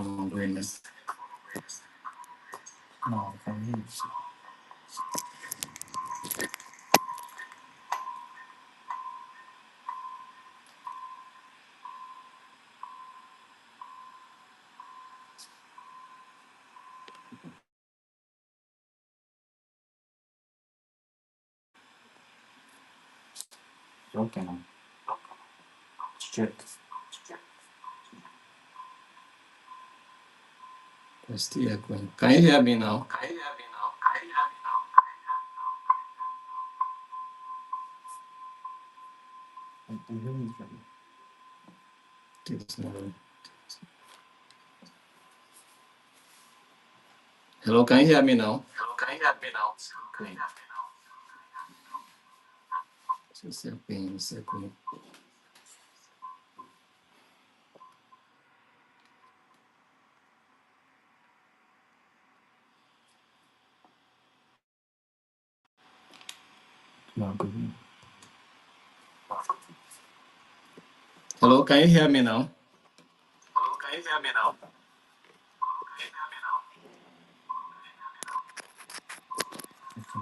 I'm doing this. No, I can hear you. Okay now. Check. It's still echoing. Can you hear me now? I can hear you. It's not. Hello, can you hear me now? Okay. It's echoing. It's echoing. No, good. Hello, can you hear me now? Okay,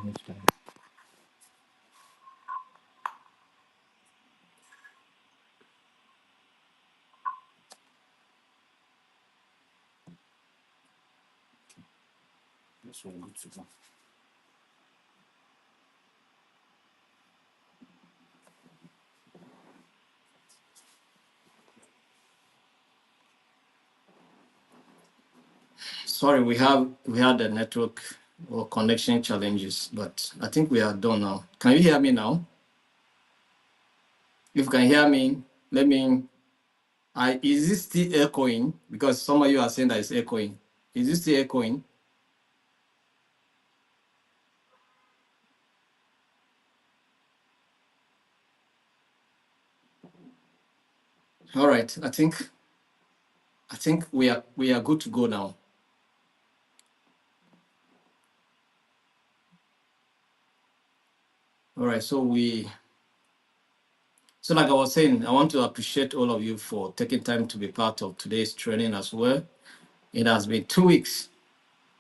let's try. This one good to go. Sorry, we had the network or connection challenges, but I think we are done now. Can you hear me now? If you can hear me, let me. Is this still echoing? Because some of you are saying that it's echoing. Is this still echoing? All right. I think we are good to go now. All right. So like I was saying, I want to appreciate all of you for taking time to be part of today's training as well. It has been 2 weeks,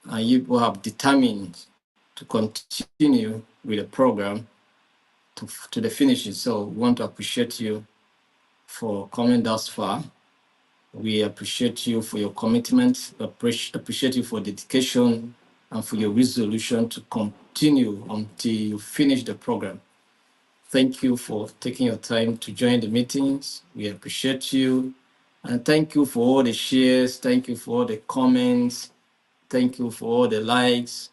and you will have determined to continue with the program to the finishes. So we want to appreciate you for coming thus far. We appreciate you for your commitment, appreciate you for dedication and for your resolution to continue until you finish the program. Thank you for taking your time to join the meetings. We appreciate you. And thank you for all the shares. Thank you for all the comments. Thank you for all the likes.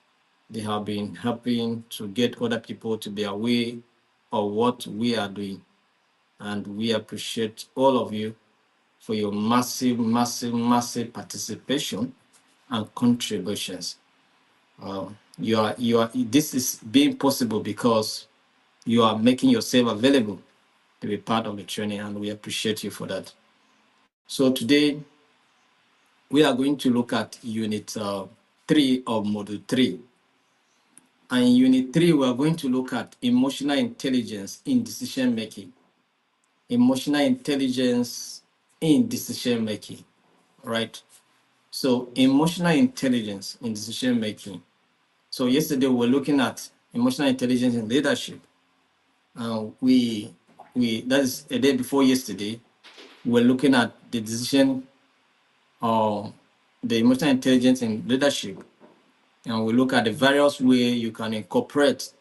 They have been helping to get other people to be aware of what we are doing. And we appreciate all of you for your massive, massive, massive participation and contributions. This is being possible because you are making yourself available to be part of the training, and we appreciate you for that. So today, we are going to look at Unit 3 of Module 3. And in Unit 3, we are going to look at emotional intelligence in decision making. Emotional intelligence in decision making, right? So emotional intelligence in decision making. So yesterday we were looking at emotional intelligence in leadership. We that is a day before yesterday. We were looking at the decision or the emotional intelligence in leadership, and we look at the various ways you can incorporate,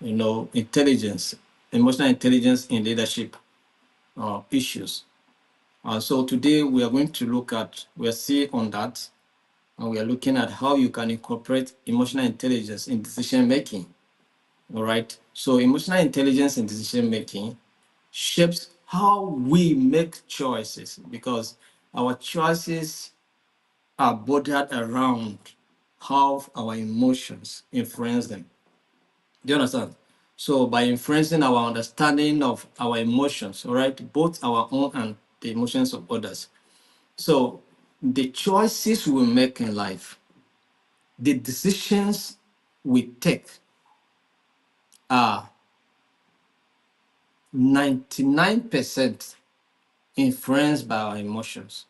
intelligence, emotional intelligence in leadership issues. So today we are going to look at, we'll see on that, and we are looking at how you can incorporate emotional intelligence in decision making. All right. So emotional intelligence in decision making shapes how we make choices, because our choices are bordered around how our emotions influence them. Do you understand? So by influencing our understanding of our emotions, all right, both our own and the emotions of others. So the choices we make in life, the decisions we take are 99% influenced by our emotions.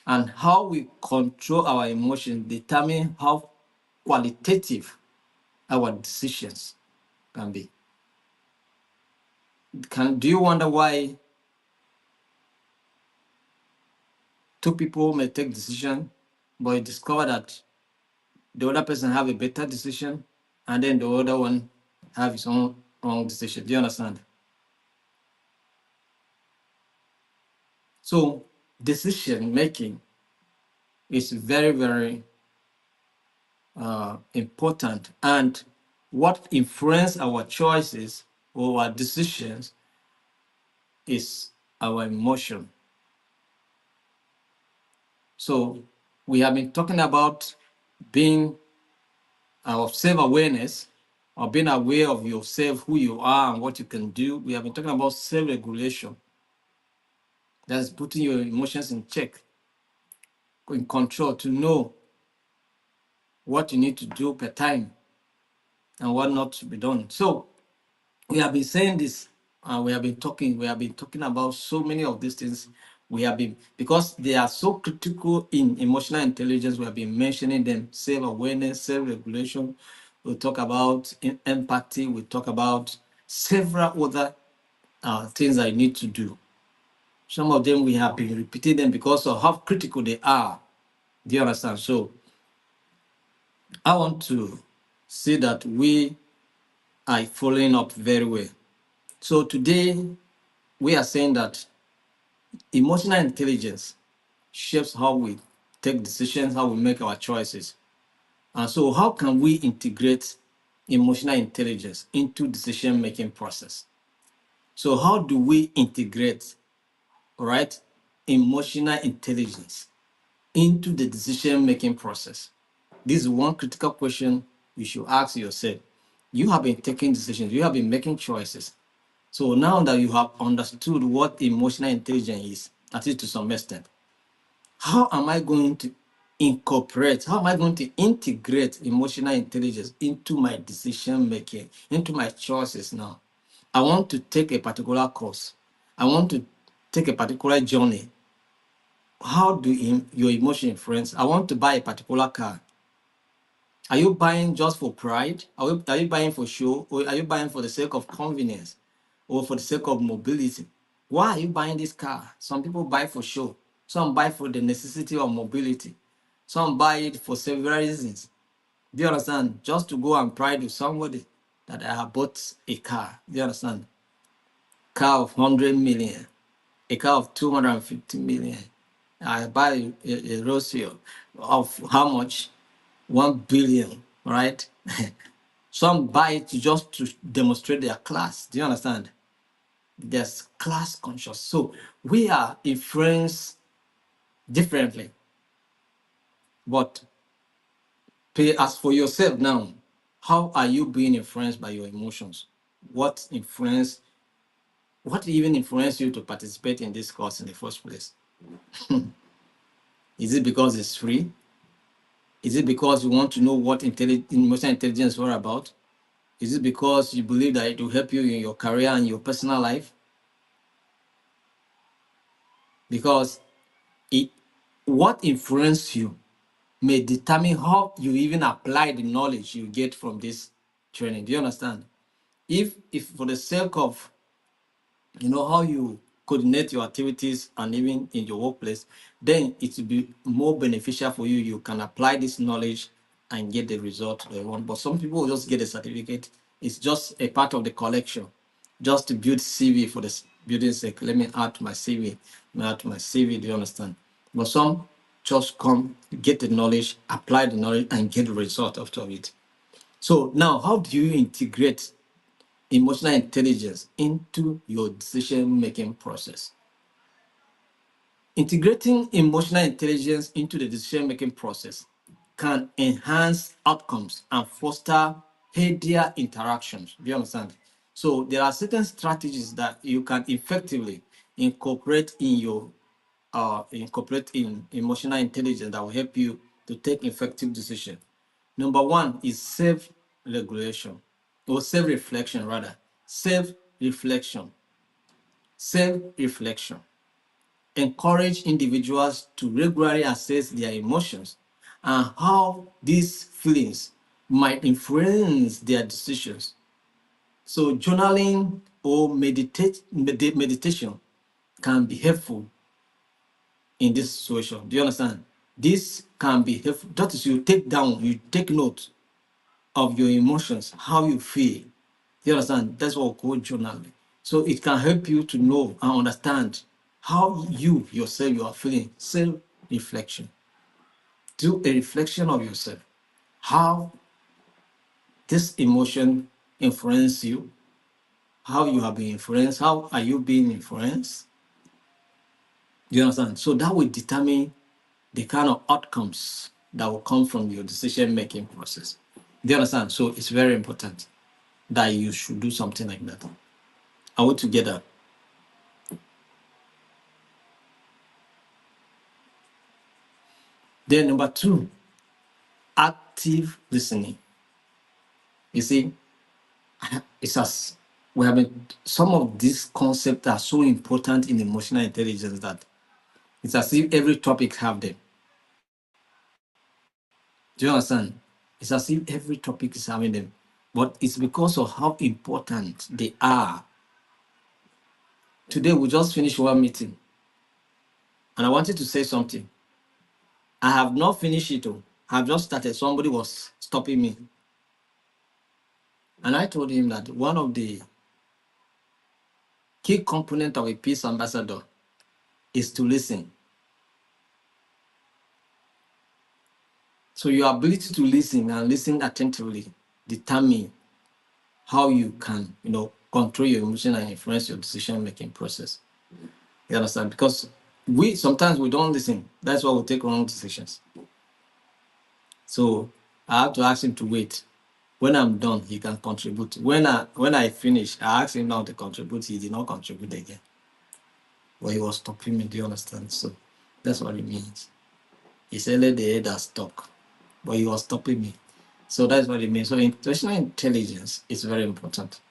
And how we control our emotions determine how qualitative our decisions can be. Do you wonder why two people may take decision, but you discover that the other person have a better decision, and then the other one have his own wrong decision? Do you understand? So decision making is very, very important, and what influence our choices or our decisions is our emotion. So we have been talking about being of self-awareness, or being aware of yourself, who you are and what you can do. We have been talking about self-regulation. That's putting your emotions in check, in control, to know what you need to do per time and what not to be done. So we have been saying this, we have been talking about so many of these things. We have been, because they are so critical in emotional intelligence, we have been mentioning them: self-awareness, self-regulation. We talk about empathy. We talk about several other things I need to do. Some of them we have been repeating them because of how critical they are. Do you understand? So I want to see that we are following up very well. So today we are saying that emotional intelligence shapes how we take decisions, how we make our choices. And so how can we integrate emotional intelligence into decision-making process? So how do we integrate, all right, emotional intelligence into the decision-making process? This is one critical question you should ask yourself. You have been taking decisions, you have been making choices. So now that you have understood what emotional intelligence is, at least to some extent, how am I going to incorporate, how am I going to integrate emotional intelligence into my decision making, into my choices now? I want to take a particular course. I want to take a particular journey. How do your emotion influence? I want to buy a particular car. Are you buying just for pride? Are you buying for show? Or are you buying for the sake of convenience or for the sake of mobility? Why are you buying this car? Some people buy for show. Some buy for the necessity of mobility. Some buy it for several reasons. Do you understand? Just to go and pride with somebody that I have bought a car. Do you understand? Car of 100 million, a car of 250 million. I buy a Rosio of how much? 1 billion, right? Some buy it just to demonstrate their class. Do you understand? There's class conscious. So we are influenced differently. But pay as for yourself now. How are you being influenced by your emotions? What even influenced you to participate in this course in the first place? Is it because it's free? Is it because you want to know what emotional intelligence is all about? Is it because you believe that it will help you in your career and your personal life? Because what influences you may determine how you even apply the knowledge you get from this training. Do you understand? If for the sake of how you coordinate your activities and even in your workplace, then it will be more beneficial for you. You can apply this knowledge and get the result they want. But some people will just get a certificate. It's just a part of the collection, just to build CV for the building sake. Let me add to my CV. Let me add to my CV. Do you understand? But some just come, get the knowledge, apply the knowledge, and get the result after it. So now, how do you integrate emotional intelligence into your decision-making process? Integrating emotional intelligence into the decision-making process can enhance outcomes and foster healthier interactions. Do you understand? So there are certain strategies that you can effectively incorporate in emotional intelligence that will help you to take effective decisions. Number one is self-regulation, or self-reflection rather. Self-reflection. Self-reflection. encourage individuals to regularly assess their emotions and how these feelings might influence their decisions. So journaling or meditation can be helpful in this situation. Do you understand? This can be helpful. That is, you take note of your emotions, how you feel. You understand? That's what we call journaling. So it can help you to know and understand how you yourself you are feeling. Self-reflection. Do a reflection of yourself. How this emotion influence you, how you have been influenced, how are you being influenced? Do you understand? So that will determine the kind of outcomes that will come from your decision-making process. Do you understand? So it's very important that you should do something like that. Are we together? Then number 2, active listening. You see, it's as we have been, some of these concepts are so important in emotional intelligence that it's as if every topic have them. Do you understand? It's as if every topic is having them, but it's because of how important they are. Today we just finished one meeting, and I wanted to say something. I have not finished it. I've just started. Somebody was stopping me, and I told him that one of the key components of a peace ambassador is to listen. So your ability to listen and listen attentively determine how you can, control your emotion and influence your decision-making process. You understand? Because sometimes we don't listen. That's why we take wrong decisions. So I have to ask him to wait. When I'm done, he can contribute. When I finish, I asked him now to contribute. He did not contribute again. Well, he was stopping me. Do you understand? So that's what it means. He said, let the elders talk. But he was stopping me. So that's what it means. So emotional intelligence is very important.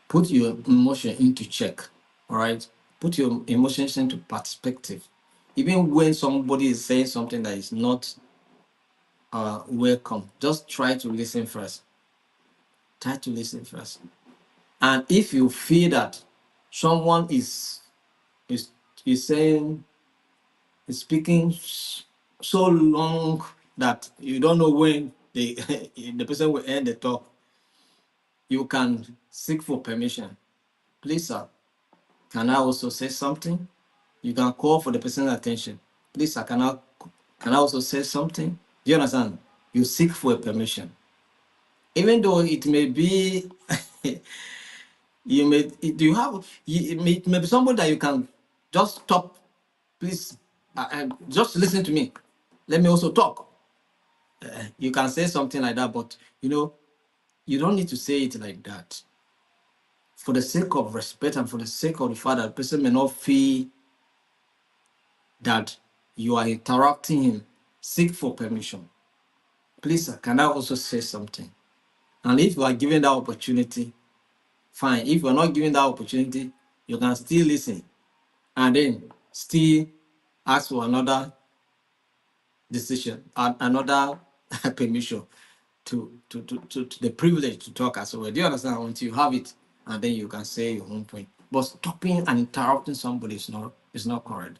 Put your emotion into check. All right? Put your emotions into perspective. Even when somebody is saying something that is not welcome, just try to listen first. Try to listen first. And if you feel that someone is saying, is speaking so long that you don't know when the person will end the talk, you can seek for permission. Please, sir, can I also say something? You can call for the person's attention. Please, sir, can I also say something? Do you understand? You seek for a permission. Even though it may be it may be somebody that you can just stop. Please, just listen to me. Let me also talk. You can say something like that, but you don't need to say it like that. For the sake of respect and for the sake of the fact that the person may not feel that you are interrupting him, seek for permission. Please, sir, can I also say something? And if you are given that opportunity, fine. If you're not given that opportunity, you can still listen and then still ask for another decision and another permission to the privilege to talk as well. Do you understand? Until you have it, and then you can say your own point. But stopping and interrupting somebody is not correct.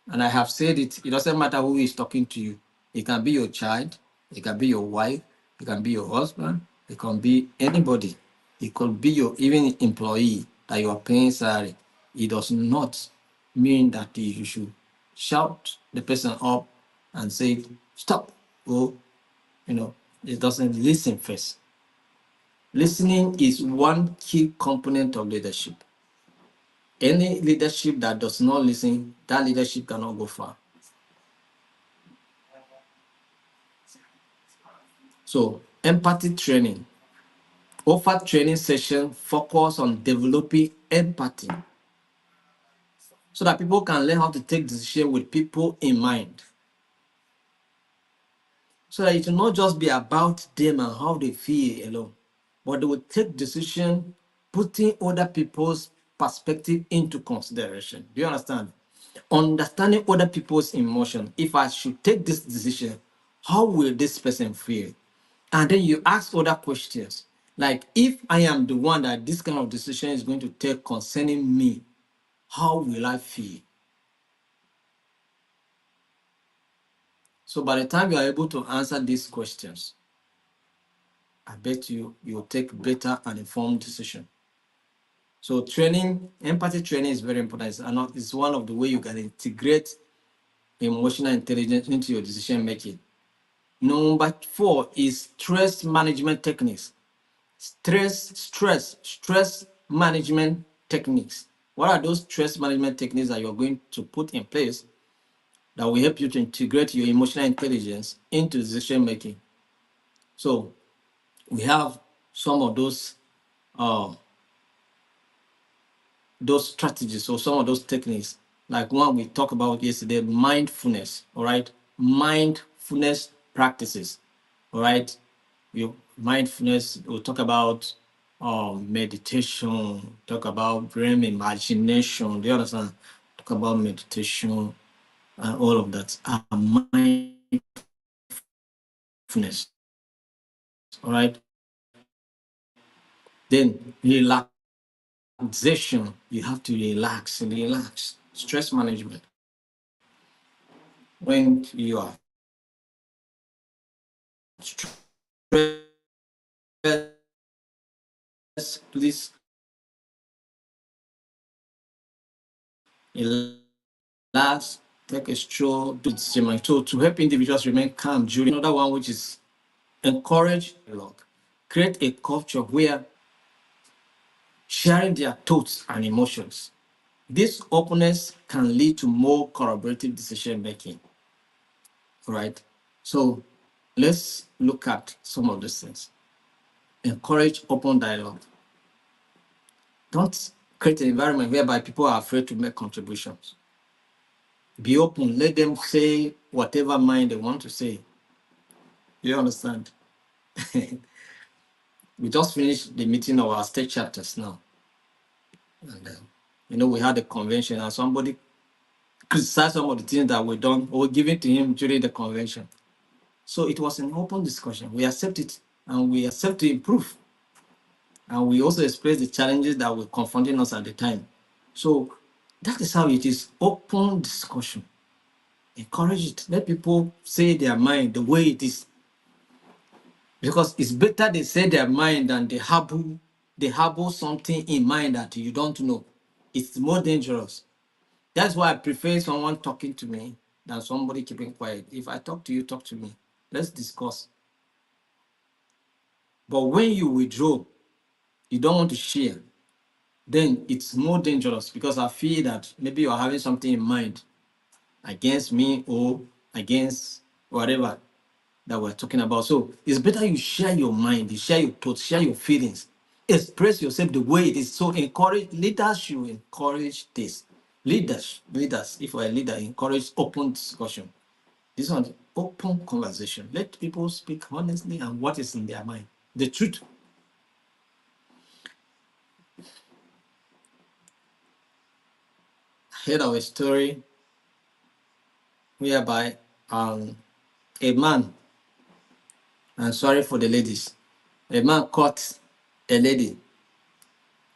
And I have said it. It doesn't matter who is talking to you. It can be your child. It can be your wife. It can be your husband. It can be anybody. It could be your even employee that you are paying salary. It does not mean that you should shout the person up and say, stop. Or, it doesn't listen first. Listening is one key component of leadership. Any leadership that does not listen, that leadership cannot go far. So, empathy training. Offer training session focus on developing empathy so that people can learn how to take decisions with people in mind. So that it will not just be about them and how they feel alone, but they will take decision putting other people's perspective into consideration. Do you understand? Understanding other people's emotion. If I should take this decision, how will this person feel? And then you ask other questions. Like, if I am the one that this kind of decision is going to take concerning me, how will I feel? So by the time you are able to answer these questions, I bet you'll take better and informed decision. So training, empathy training is very important. It's one of the way you can integrate emotional intelligence into your decision making. Number 4 is stress management techniques. Stress management techniques. What are those stress management techniques that you're going to put in place that will help you to integrate your emotional intelligence into decision making? So we have some of those strategies or some of those techniques, like one we talked about yesterday, mindfulness. All right, mindfulness practices. All right, mindfulness. We'll talk about meditation. Talk about brain imagination. Do you understand? Talk about meditation and all of that. Mindfulness. All right. Then relaxation. You have to relax and relax. Stress management. When you are please relax, take a stroll, do it. So to help individuals remain calm during another one, which is encourage dialogue. Create a culture where sharing their thoughts and emotions. This openness can lead to more collaborative decision making. Right? So let's look at some of these things. Encourage open dialogue. Don't create an environment whereby people are afraid to make contributions. Be open. Let them say whatever mind they want to say. You understand? We just finished the meeting of our state chapters now. And, we had a convention and somebody criticized some of the things that were done or given to him during the convention. So it was an open discussion. We accept it and we accept to improve. And we also express the challenges that were confronting us at the time. So that is how it is. Open discussion. Encourage it. Let people say their mind the way it is. Because it's better they say their mind than they harbor something in mind that you don't know. It's more dangerous. That's why I prefer someone talking to me than somebody keeping quiet. If I talk to you, talk to me. Let's discuss. But when you withdraw, you don't want to share, then it's more dangerous because I feel that maybe you're having something in mind against me or against whatever that we're talking about. So it's better you share your mind, you share your thoughts, share your feelings, express yourself the way it is. So encourage leaders should encourage this. Leaders, if you're a leader, encourage open discussion. This one, open conversation. Let people speak honestly and what is in their mind. The truth. I heard of a story whereby a man, and sorry for the ladies, a man caught a lady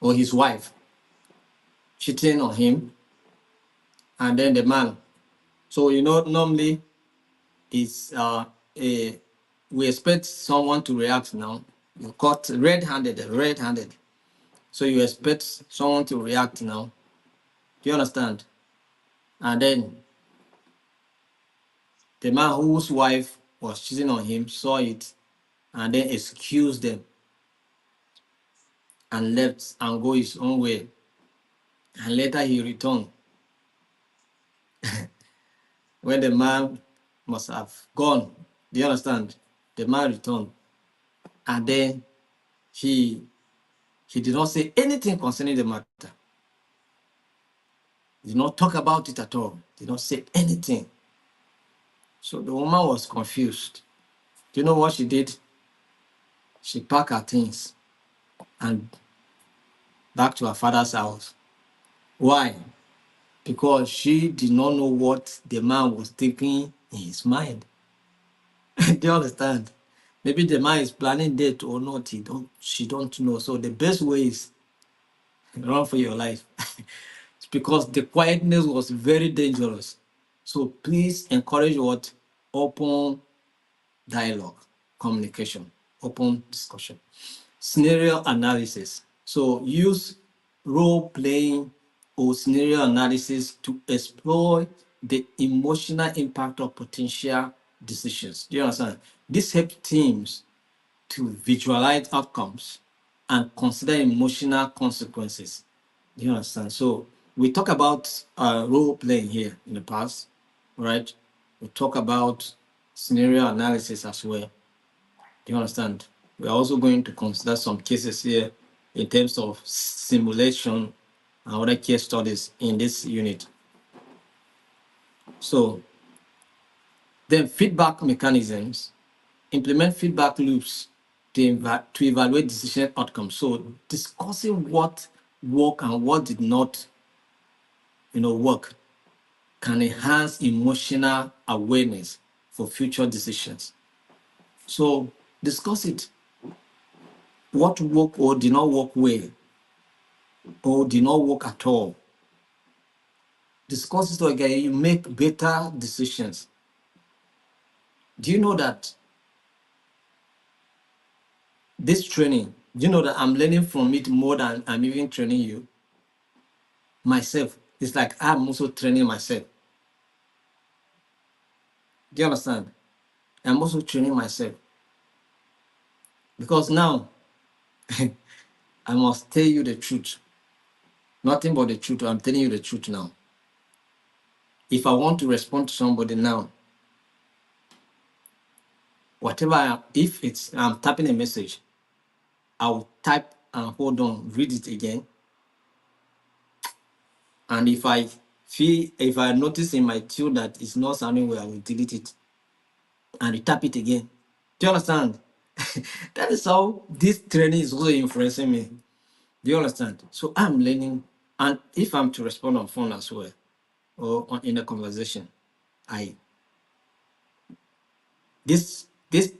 or his wife cheating on him, and then the man. So normally it's a we expect someone to react now. You caught red-handed. So you expect someone to react now. Do you understand? And then the man whose wife was cheating on him saw it and then excused them and left and go his own way. And later he returned. When the man must have gone, do you understand? The man returned. And then he did not say anything concerning the matter. Did not talk about it at all. Did not say anything. So the woman was confused. Do you know what she did? She packed her things and back to her father's house. Why? because she did not know what the man was thinking in his mind. Do you understand? Maybe the man is planning date or not, she don't know. So the best way is run for your life. It's because the quietness was very dangerous. So please encourage what? Open dialogue, communication, open discussion. Scenario analysis. So use role playing or scenario analysis to explore the emotional impact of potential decisions. Do you understand? This helps teams to visualize outcomes and consider emotional consequences. Do you understand? So we talk about role playing here in the past, right? We talk about scenario analysis as well. Do you understand? We are also going to consider some cases here in terms of simulation and other case studies in this unit. So then feedback mechanisms, implement feedback loops to evaluate decision outcomes. So discussing what worked and what did not, work can enhance emotional awareness for future decisions. So discuss it. What worked or did not work well or did not work at all. Discuss it so again, you make better decisions. Do you know that this training, do you know that I'm learning from it more than I'm even training you? Myself. It's like I'm also training myself. Do you understand? I'm also training myself. Because now, I must tell you the truth. Nothing but the truth. I'm telling you the truth now. If I want to respond to somebody now, if I'm typing a message, I'll type and hold on, read it again. And if I notice in my tune that it's not sounding well, I will delete it and tap it again. Do you understand? That is how this training is also influencing me. Do you understand? So I'm learning, and if I'm to respond on phone as well, or in a conversation, this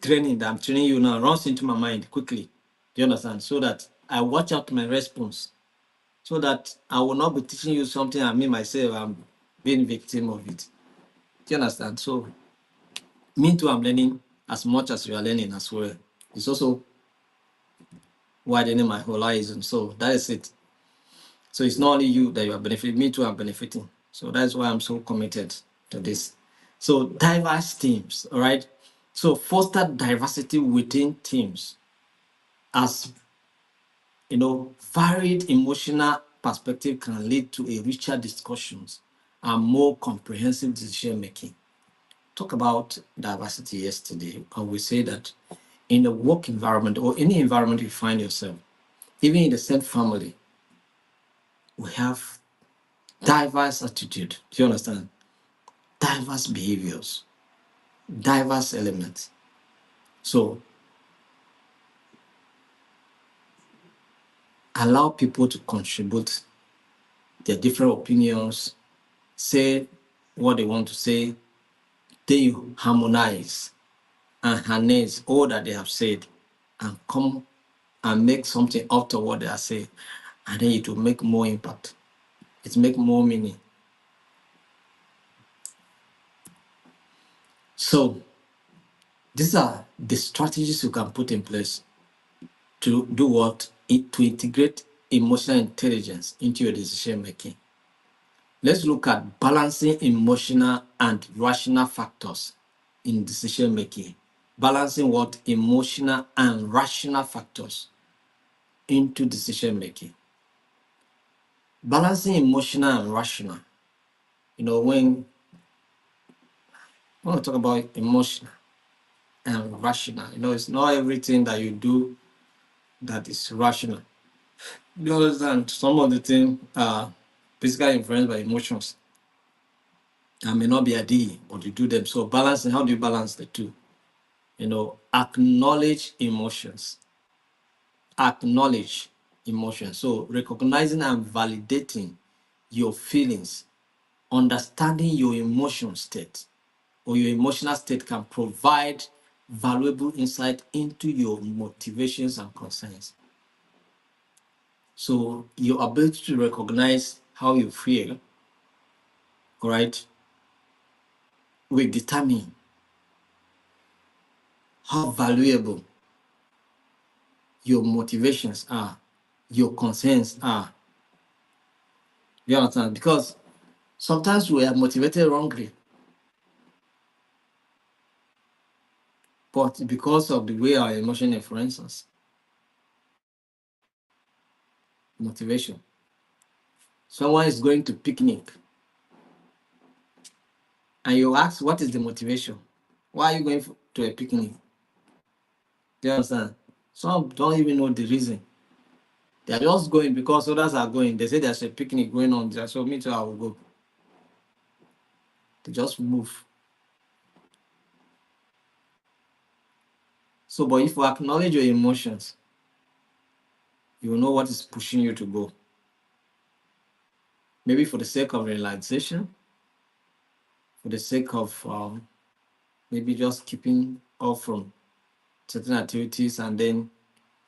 training that I'm training you now runs into my mind quickly. Do you understand? So that I watch out my response, so that I will not be teaching you something I mean myself I'm being victim of it. Do you understand? So me too, I'm learning as much as you are learning as well. It's also widening my horizon. So that is it. So it's not only you that you are benefiting, me too, I'm benefiting. So that's why I'm so committed to this. So diverse teams, all right? So foster diversity within teams, as varied emotional perspective can lead to a richer discussions and more comprehensive decision making. Talk about diversity yesterday, and we say that in the work environment or any environment you find yourself, even in the same family, we have diverse attitude. Do you understand? Diverse behaviors, diverse elements. So allow people to contribute their different opinions, say what they want to say, then you harmonize and harness all that they have said and come and make something out of what they are saying. And then it will make more impact. It make more meaning. So these are the strategies you can put in place to do what? To integrate emotional intelligence into your decision making. Let's look at balancing emotional and rational factors in decision making. Balancing what? Emotional and rational factors into decision making. Balancing emotional and rational. When we talk about emotional and rational, it's not everything that you do that is rational. You understand? Some of the things are basically influenced by emotions and may not be ideal, but you do them. So balancing, how do you balance the two? Acknowledge emotions. Acknowledge emotions. So recognizing and validating your feelings understanding your emotion state or your emotional state can provide valuable insight into your motivations and concerns. So your ability to recognize how you feel, all right, will determine how valuable your motivations are, your concerns are. You understand? Because sometimes we are motivated wrongly, but because of the way our emotion influences us, motivation. Someone is going to picnic and you ask, what is the motivation? Why are you going to a picnic? Do you understand? Some don't even know the reason. They are just going because others are going. They say there's a picnic going on there, so me too, I will go. They just move. So, but if you acknowledge your emotions, you will know what is pushing you to go. Maybe for the sake of relaxation, for the sake of maybe just keeping off from certain activities and then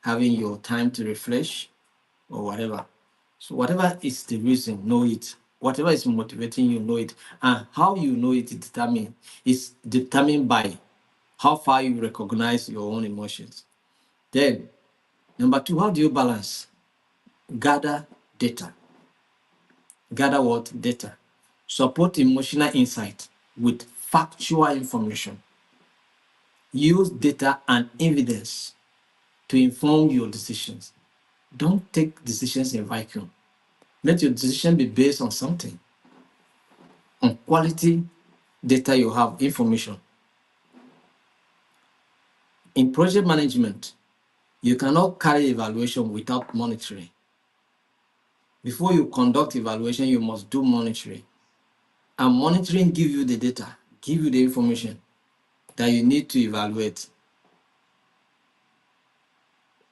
having your time to refresh or whatever. So whatever is the reason, know it. Whatever is motivating you, know it. And how you know it is determined by how far you recognize your own emotions. Then, number two, how do you balance? Gather data. Gather what? Data. Support emotional insight with factual information. Use data and evidence to inform your decisions. Don't take decisions in vacuum. Let your decision be based on something, on quality data you have, information. In project management, you cannot carry evaluation without monitoring. Before you conduct evaluation, you must do monitoring. And monitoring give you the data, give you the information that you need to evaluate.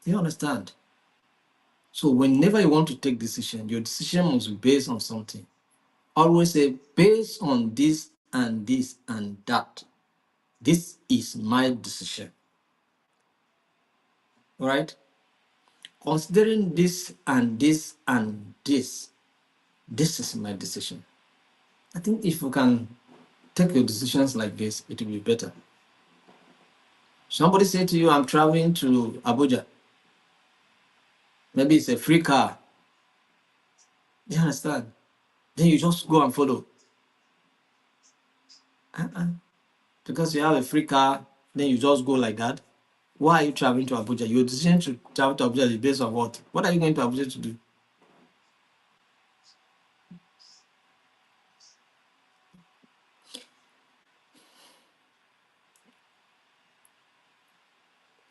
Do you understand? So whenever you want to take decision, your decision must be based on something. Always say, based on this and this and that, this is my decision. All right? Considering this and this and this is my decision. I think if you can take your decisions like this, it will be better. Somebody say to you, I'm traveling to Abuja. Maybe it's a free car. Do you understand? Then you just go and follow. Because you have a free car, then you just go like that. Why are you traveling to Abuja? Your decision to travel to Abuja is based on what? What are you going to Abuja to do?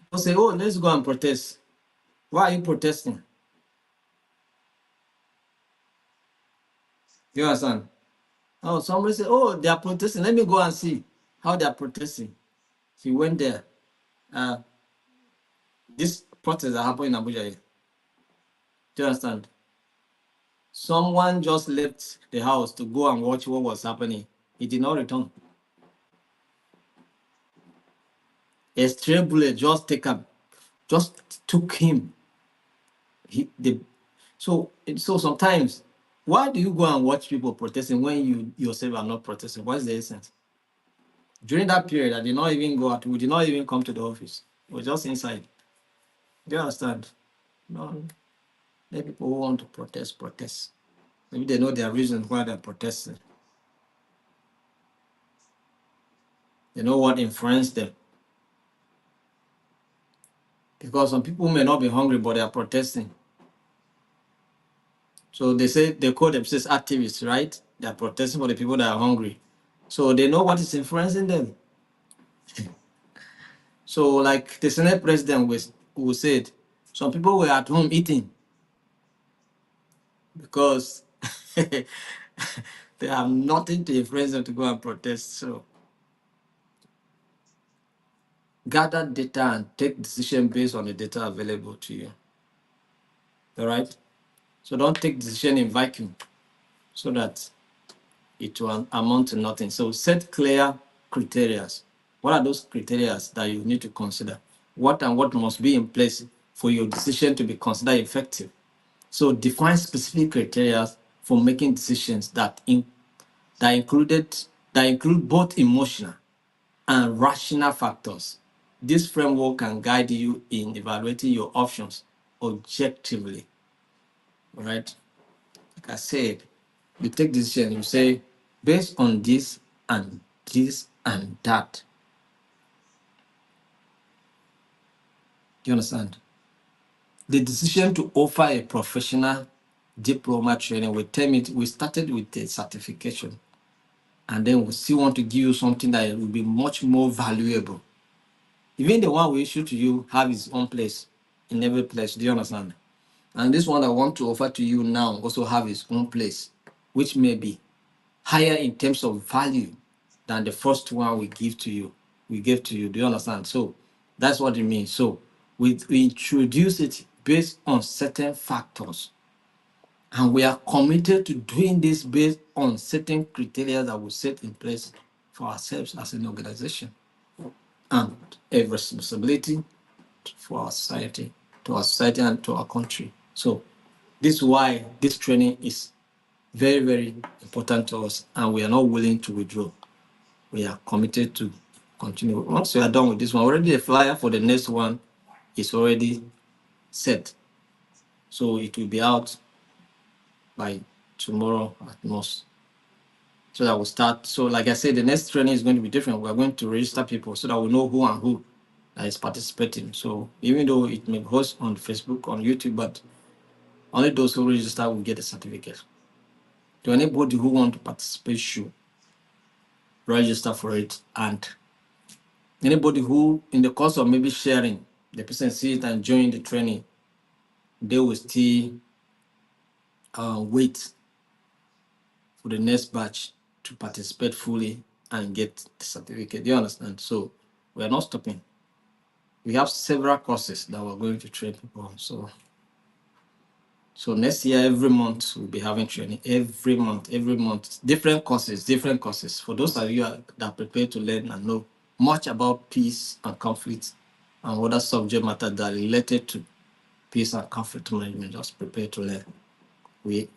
People say, oh, let's go and protest. Why are you protesting? You understand? Oh, somebody say, oh, they are protesting. Let me go and see how they are protesting. He went there. This protest that happened in Abuja. Do you understand? Someone just left the house to go and watch what was happening. He did not return. A stray bullet just took him. So sometimes, why do you go and watch people protesting when you yourself are not protesting? What is the essence? During that period, I did not even go out. We did not even come to the office. We were just inside. Do you understand? No, let people who want to protest. Maybe they know their reasons why they're protesting. They know what influenced them. Because some people may not be hungry, but they are protesting. So they call themselves activists, right? They are protesting for the people that are hungry. So they know what is influencing them. So like the Senate president who said, some people were at home eating because they have nothing to influence them to go and protest. So gather data and take decision based on the data available to you. All right? So don't take decision in vacuum so that it will amount to nothing. So set clear criteria. What are those criteria that you need to consider? What and what must be in place for your decision to be considered effective? So define specific criteria for making decisions that included that include both emotional and rational factors. This framework can guide you in evaluating your options objectively. All right. Like I said, you take decision, you say, based on this and that. Do you understand? The decision to offer a professional diploma training, we started with the certification, and then we still want to give you something that will be much more valuable. Even the one we issue to you have its own place in every place. Do you understand? And this one I want to offer to you now also have its own place, which may be higher in terms of value than the first one we give to you. We gave to you. Do you understand? So that's what it means. So we introduce it based on certain factors. And we are committed to doing this based on certain criteria that we set in place for ourselves as an organization and a responsibility for our society, to our society and to our country. So this is why this training is very, very important to us, and we are not willing to withdraw. We are committed to continue. Once we are done with this one, already the flyer for the next one is already set. So it will be out by tomorrow at most. So that will start. So like I said, the next training is going to be different. We're going to register people so that we know who and who is participating. So even though it may be host on Facebook, on YouTube, but only those who register will get a certificate. To anybody who want to participate should register for it, and anybody who in the course of maybe sharing, the person see it and join the training, they will still wait for the next batch to participate fully and get the certificate. Do you understand? So we are not stopping. We have several courses that we're going to train people on. So next year, every month, we'll be having training. Every month. Different courses. For those of you that are prepared to learn and know much about peace and conflict and other subject matter that are related to peace and conflict management, just prepare to learn. We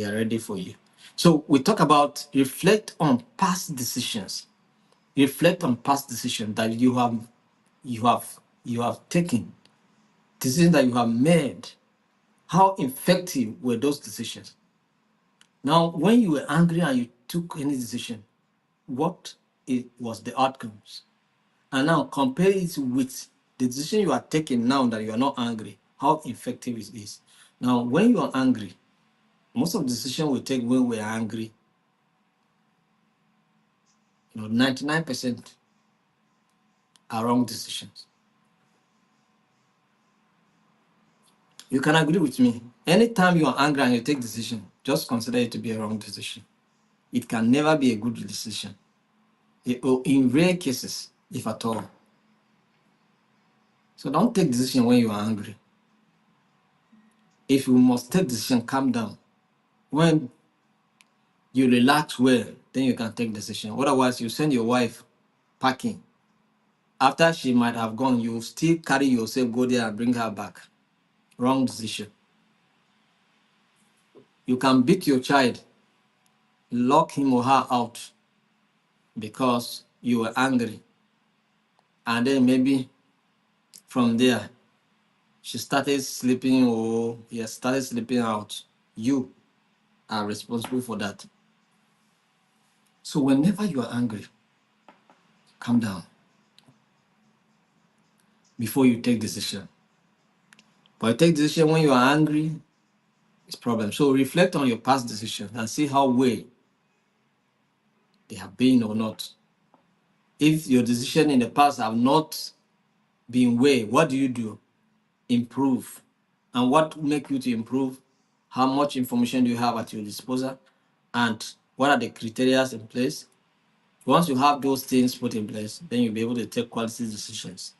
are ready for you. So we talk about reflect on past decisions. Reflect on past decisions that you have taken, decisions that you have made. How effective were those decisions? Now, when you were angry and you took any decision, what it was the outcomes? And now compare it with the decision you are taking now that you are not angry. How effective it is. Now, when you are angry, most of the decisions we take when we are angry, 99% are wrong decisions. You can agree with me. Anytime you are angry and you take decision, just consider it to be a wrong decision. It can never be a good decision. In rare cases, if at all. So don't take decision when you are angry. If you must take decision, calm down. When you relax well, then you can take decision. Otherwise, you send your wife packing. After she might have gone, you still carry yourself, go there and bring her back. Wrong decision. You can beat your child, lock him or her out because you were angry. And then maybe from there, she started sleeping or he started sleeping out. You are responsible for that. So whenever you are angry, calm down before you take decision. But you take decision when you are angry, it's problem. So reflect on your past decisions and see how well they have been or not. If your decision in the past have not been well, what do? Improve. And what make you to improve? How much information do you have at your disposal? And what are the criteria in place? Once you have those things put in place, then you'll be able to take quality decisions.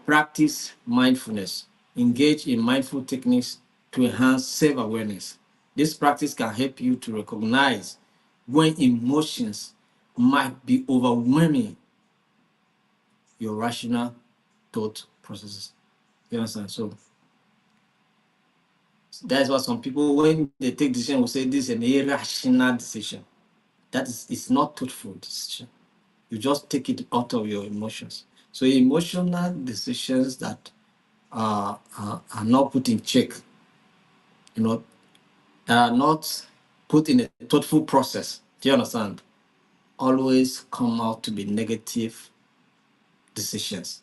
Practice mindfulness. Engage in mindful techniques to enhance self-awareness. This practice can help you to recognize when emotions might be overwhelming your rational thought processes. You understand? So that's why some people, when they take decision, will say this is an irrational decision. That is, it's not thoughtful decision. You just take it out of your emotions. So emotional decisions that are not put in check, you know, that are not put in a thoughtful process. Do you understand? Always come out to be negative decisions.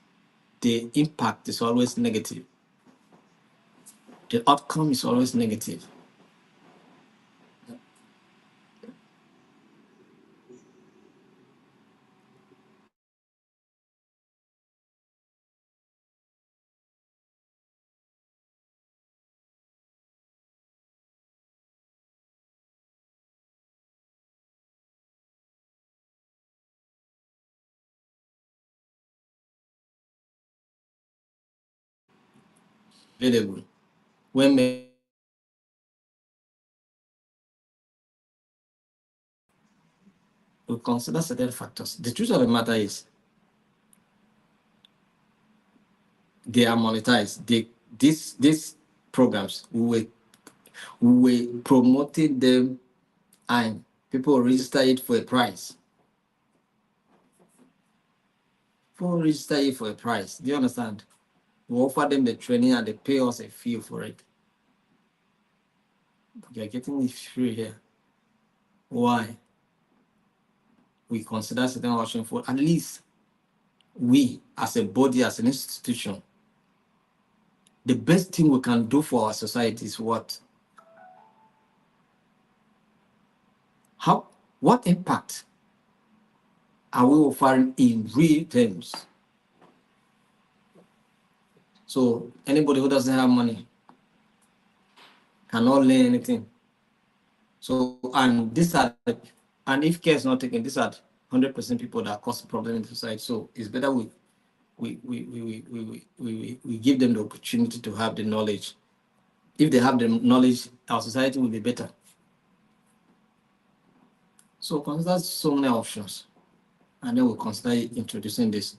The impact is always negative. The outcome is always negative. Available when we consider certain factors. The truth of the matter is they are monetized. These programs, we promoting them and people register it for a price. People register it for a price. Do you understand? We offer them the training and they pay us a fee for it. You're getting it free here. Why? We consider certain option for at least we as a body, as an institution, the best thing we can do for our society is what? How? What impact are we offering in real terms? So anybody who doesn't have money cannot learn anything. So and if care is not taken, these are 100% people that cause problem in the society. So it's better we give them the opportunity to have the knowledge. If they have the knowledge, our society will be better. So consider so many options, and then we'll consider introducing this.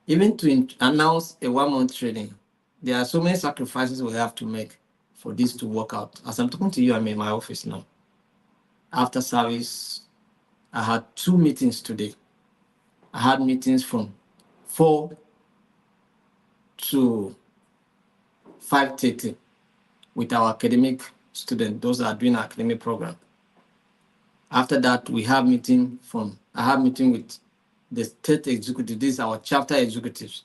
Even to announce a 1 month training, there are so many sacrifices we have to make for this to work out. As I'm talking to you, I'm in my office now. After service, I had 2 meetings today. I had meetings from 4 to 5:30 with our academic students, those that are doing our academic program. After that, I have meeting with the state executive. This is our chapter executives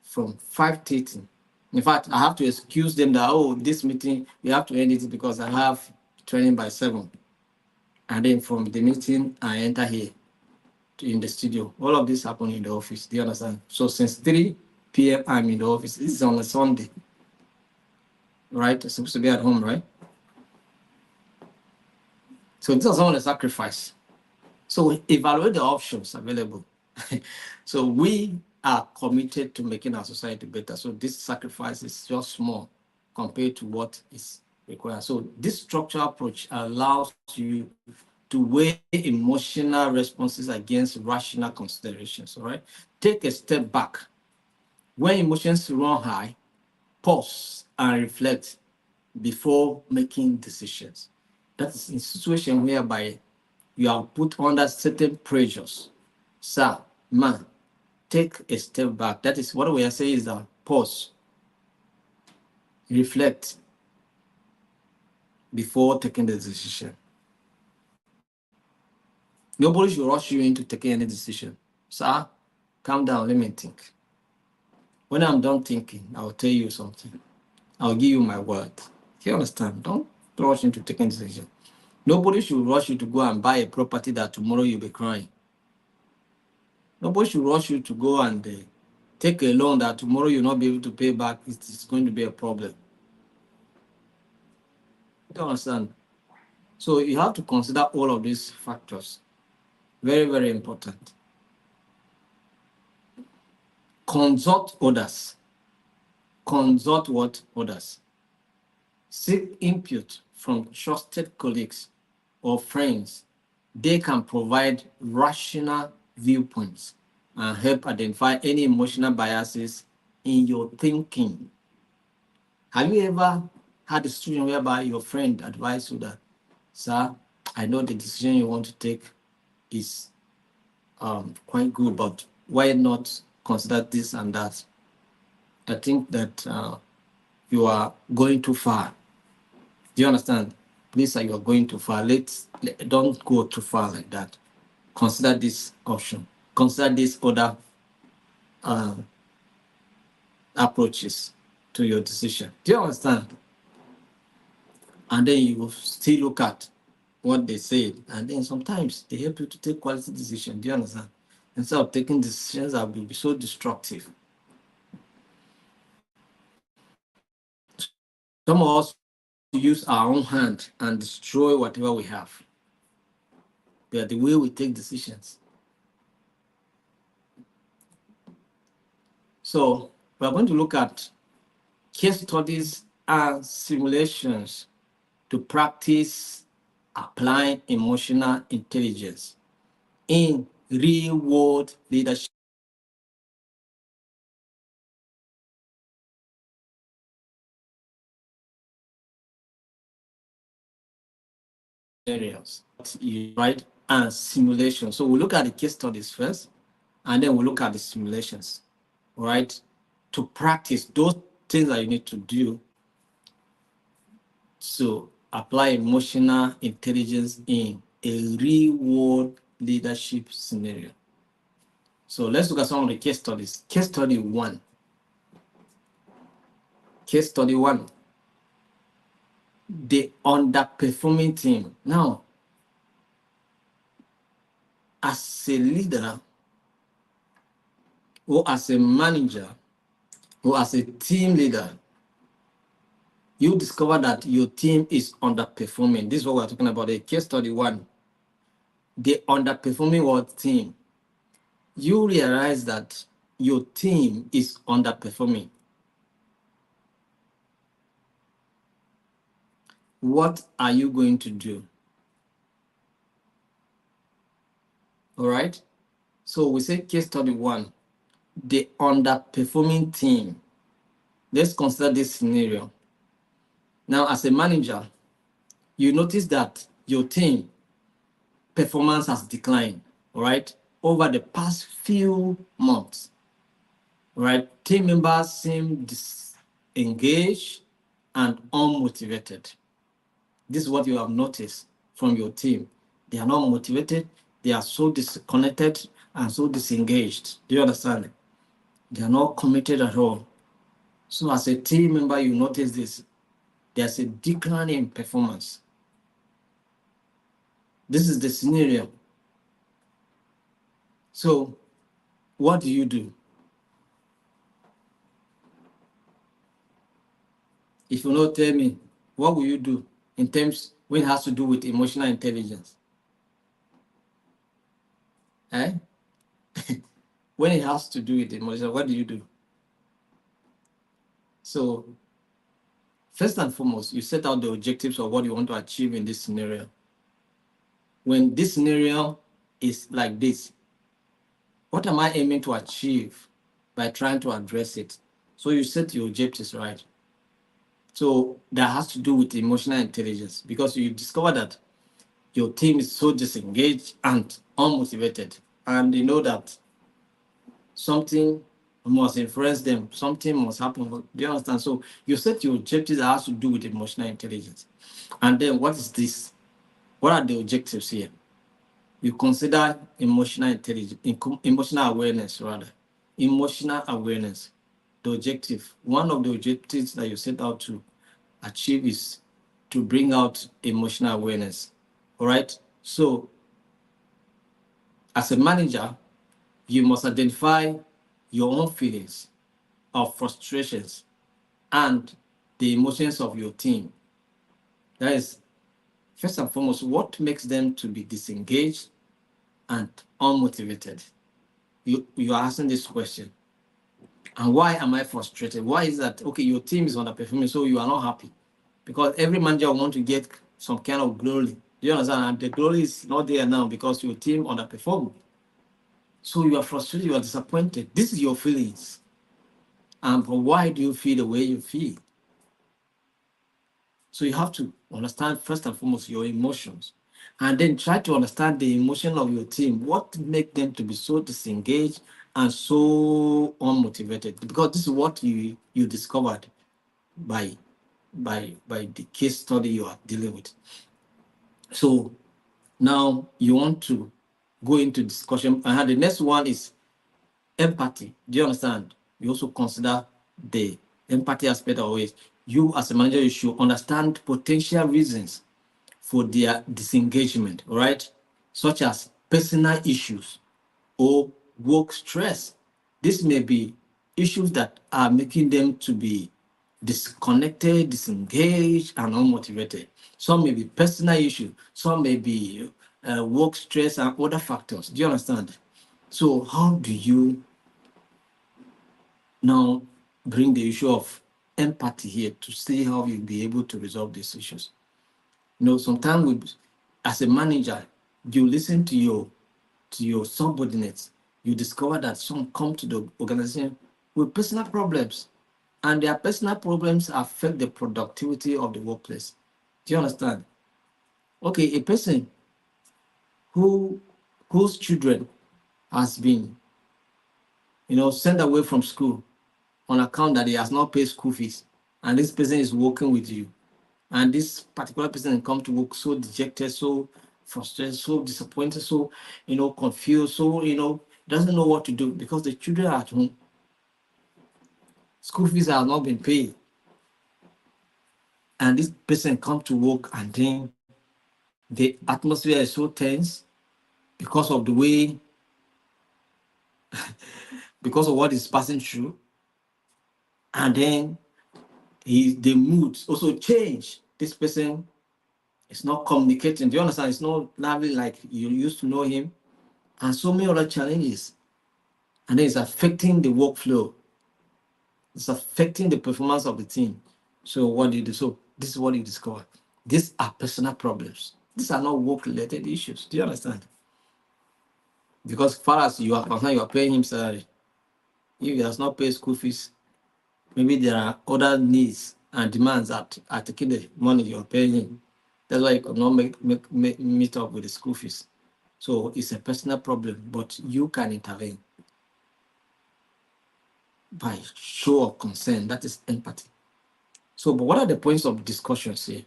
from 5:30. In fact, I have to excuse them that, this meeting, we have to end it because I have training by 7. And then from the meeting, I enter here in the studio. All of this happened in the office. Do you understand? So since 3 p.m., I'm in the office. This is on a Sunday, right? I'm supposed to be at home, right? So this is all a sacrifice. So evaluate the options available. So we are committed to making our society better. So this sacrifice is just small compared to what is required. So this structural approach allows you to weigh emotional responses against rational considerations. All right. Take a step back. When emotions run high, pause and reflect before making decisions. That is in situation whereby you are put under certain pressures. Sir, man, take a step back. That is what we are saying is that pause, reflect before taking the decision. Nobody should rush you into taking any decision. Sir, calm down, let me think. When I'm done thinking, I'll tell you something. I'll give you my word. You understand? Don't rush into taking decision. Nobody should rush you to go and buy a property that tomorrow you'll be crying. Nobody should rush you to go and take a loan that tomorrow you'll not be able to pay back. It's going to be a problem. You understand? So you have to consider all of these factors. Very, very important. Consult others. Consult what? Others. Seek input from trusted colleagues or friends They can provide rational viewpoints and help identify any emotional biases in your thinking. Have you ever had a situation whereby your friend advised you that, sir, I know the decision you want to take is quite good, but why not consider this and that? I think that you are going too far. Do you understand? Please, you are going too far. Don't go too far like that. Consider this option. Consider these other approaches to your decision. Do you understand? And then you will still look at what they say, and then sometimes they help you to take quality decisions. Do you understand? Instead of taking decisions that will be so destructive. Some of us use our own hand and destroy whatever we have. They are the way we take decisions. So we're going to look at case studies and simulations to practice applying emotional intelligence in real-world leadership areas, right? And simulation. So we'll look at the case studies first, and then we'll look at the simulations, right? To practice those things that you need to do to apply emotional intelligence in a real-world leadership scenario. So let's look at some of the case studies. Case study one. Case study one. The underperforming team. Now, as a leader, or as a manager, or as a team leader, you discover that your team is underperforming. This is what we're talking about. A case study one. The underperforming what team? You realize that your team is underperforming. What are you going to do? All right. So we say case study one, the underperforming team. Let's consider this scenario. Now, as a manager, you notice that your team performance has declined, all right, over the past few months. All right, team members seem disengaged and unmotivated. This is what you have noticed from your team. They are not motivated, they are so disconnected and so disengaged. Do you understand? They are not committed at all. So as a team member, you notice this. There's a decline in performance. This is the scenario. So what do you do? If you not tell me, what will you do in terms when it has to do with emotional intelligence? Eh? When it has to do with emotion, what do you do? So first and foremost, you set out the objectives of what you want to achieve in this scenario. When this scenario is like this, what am I aiming to achieve by trying to address it? So you set your objectives, right? So that has to do with emotional intelligence, because you discover that your team is so disengaged and unmotivated, and you know that something must influence them, something must happen. Do you understand? So you set your objectives that has to do with emotional intelligence. And then what is this? What are the objectives here? You consider emotional intelligence, emotional awareness rather. Emotional awareness. The objective, one of the objectives that you set out to achieve is to bring out emotional awareness. All right. So as a manager, you must identify your own feelings of frustrations and the emotions of your team. That is, first and foremost, what makes them to be disengaged and unmotivated? You are asking this question. And why am I frustrated? Why is that? Okay, your team is underperforming, so you are not happy. Because every manager wants to get some kind of glory Do you understand? And the glory is not there now because your team underperformed. So you are frustrated, you are disappointed. This is your feelings. And why do you feel the way you feel? So you have to understand first and foremost your emotions, and then try to understand the emotion of your team. What make them to be so disengaged and so unmotivated? Because this is what you discovered by by the case study you are dealing with. So now you want to go into discussion. And the next one is empathy. Do you understand? You also consider the empathy aspect of it. You as a manager, you should understand potential reasons for their disengagement, all right? Such as personal issues or work stress. This may be issues that are making them to be disconnected, disengaged, and unmotivated. Some may be personal issues, some may be work stress and other factors. Do you understand? So, how do you now bring the issue of empathy here to see how you'll be able to resolve these issues? Sometimes as a manager, you listen to your subordinates. You discover that some come to the organization with personal problems, and their personal problems affect the productivity of the workplace. Do you understand? Okay, a person who whose children has been, sent away from school on account that he has not paid school fees, and this person is working with you, and this particular person come to work so dejected, so frustrated, so disappointed, so confused, so doesn't know what to do because the children are at home, school fees have not been paid, and this person come to work, and then the atmosphere is so tense because of the way, because of what is passing through, and then the mood also change. This person is not communicating. Do you understand? It's not lovely like you used to know him, and so many other challenges. And then it's affecting the workflow. It's affecting the performance of the team. So what do you do? So this is what you discover. These are personal problems. These are not work-related issues. Do you understand? Because as far as you are concerned, you are paying him salary. If he has not paid school fees, maybe there are other needs and demands that are taking the money you are paying him. That's why you cannot meet up with the school fees. So it's a personal problem, but you can intervene by show of concern. That is empathy. So, but what are the points of discussions here?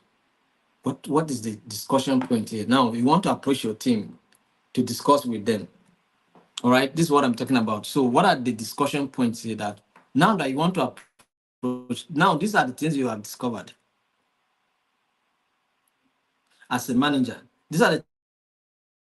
What is the discussion point here? Now, you want to approach your team to discuss with them. All right, this is what I'm talking about. So, what are the discussion points here that now that you want to approach? Now, these are the things you have discovered as a manager. These are the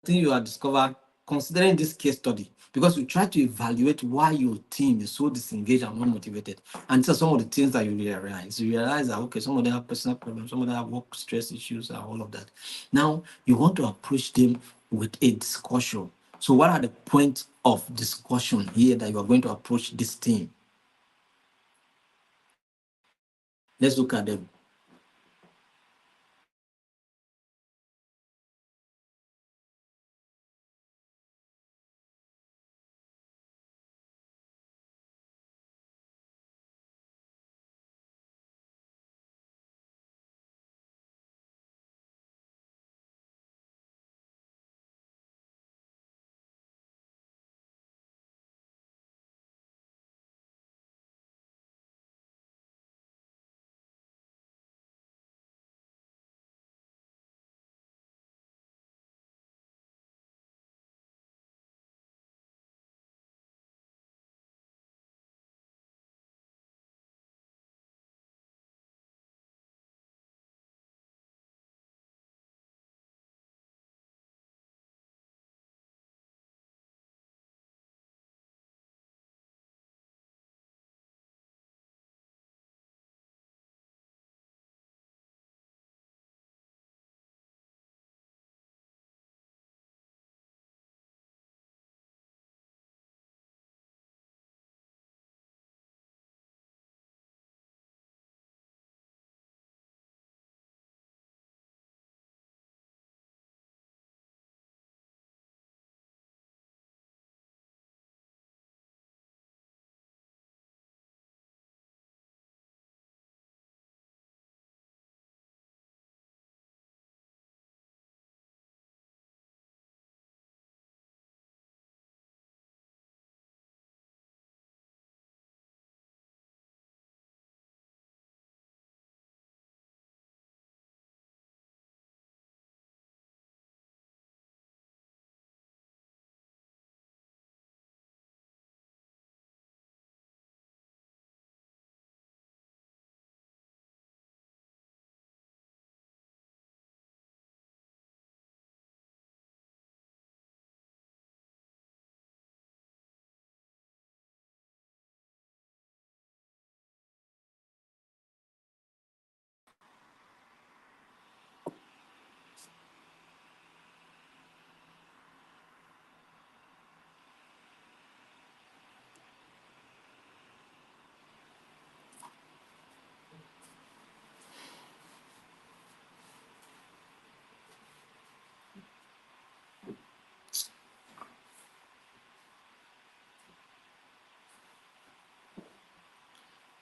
things you have discovered considering this case study, because you try to evaluate why your team is so disengaged and unmotivated. And these are some of the things that you realize. You realize that, okay, some of them have personal problems, some of them have work stress issues, and all of that. Now, you want to approach them with a discussion. So, what are the points of discussion here that you are going to approach this team? Let's look at them.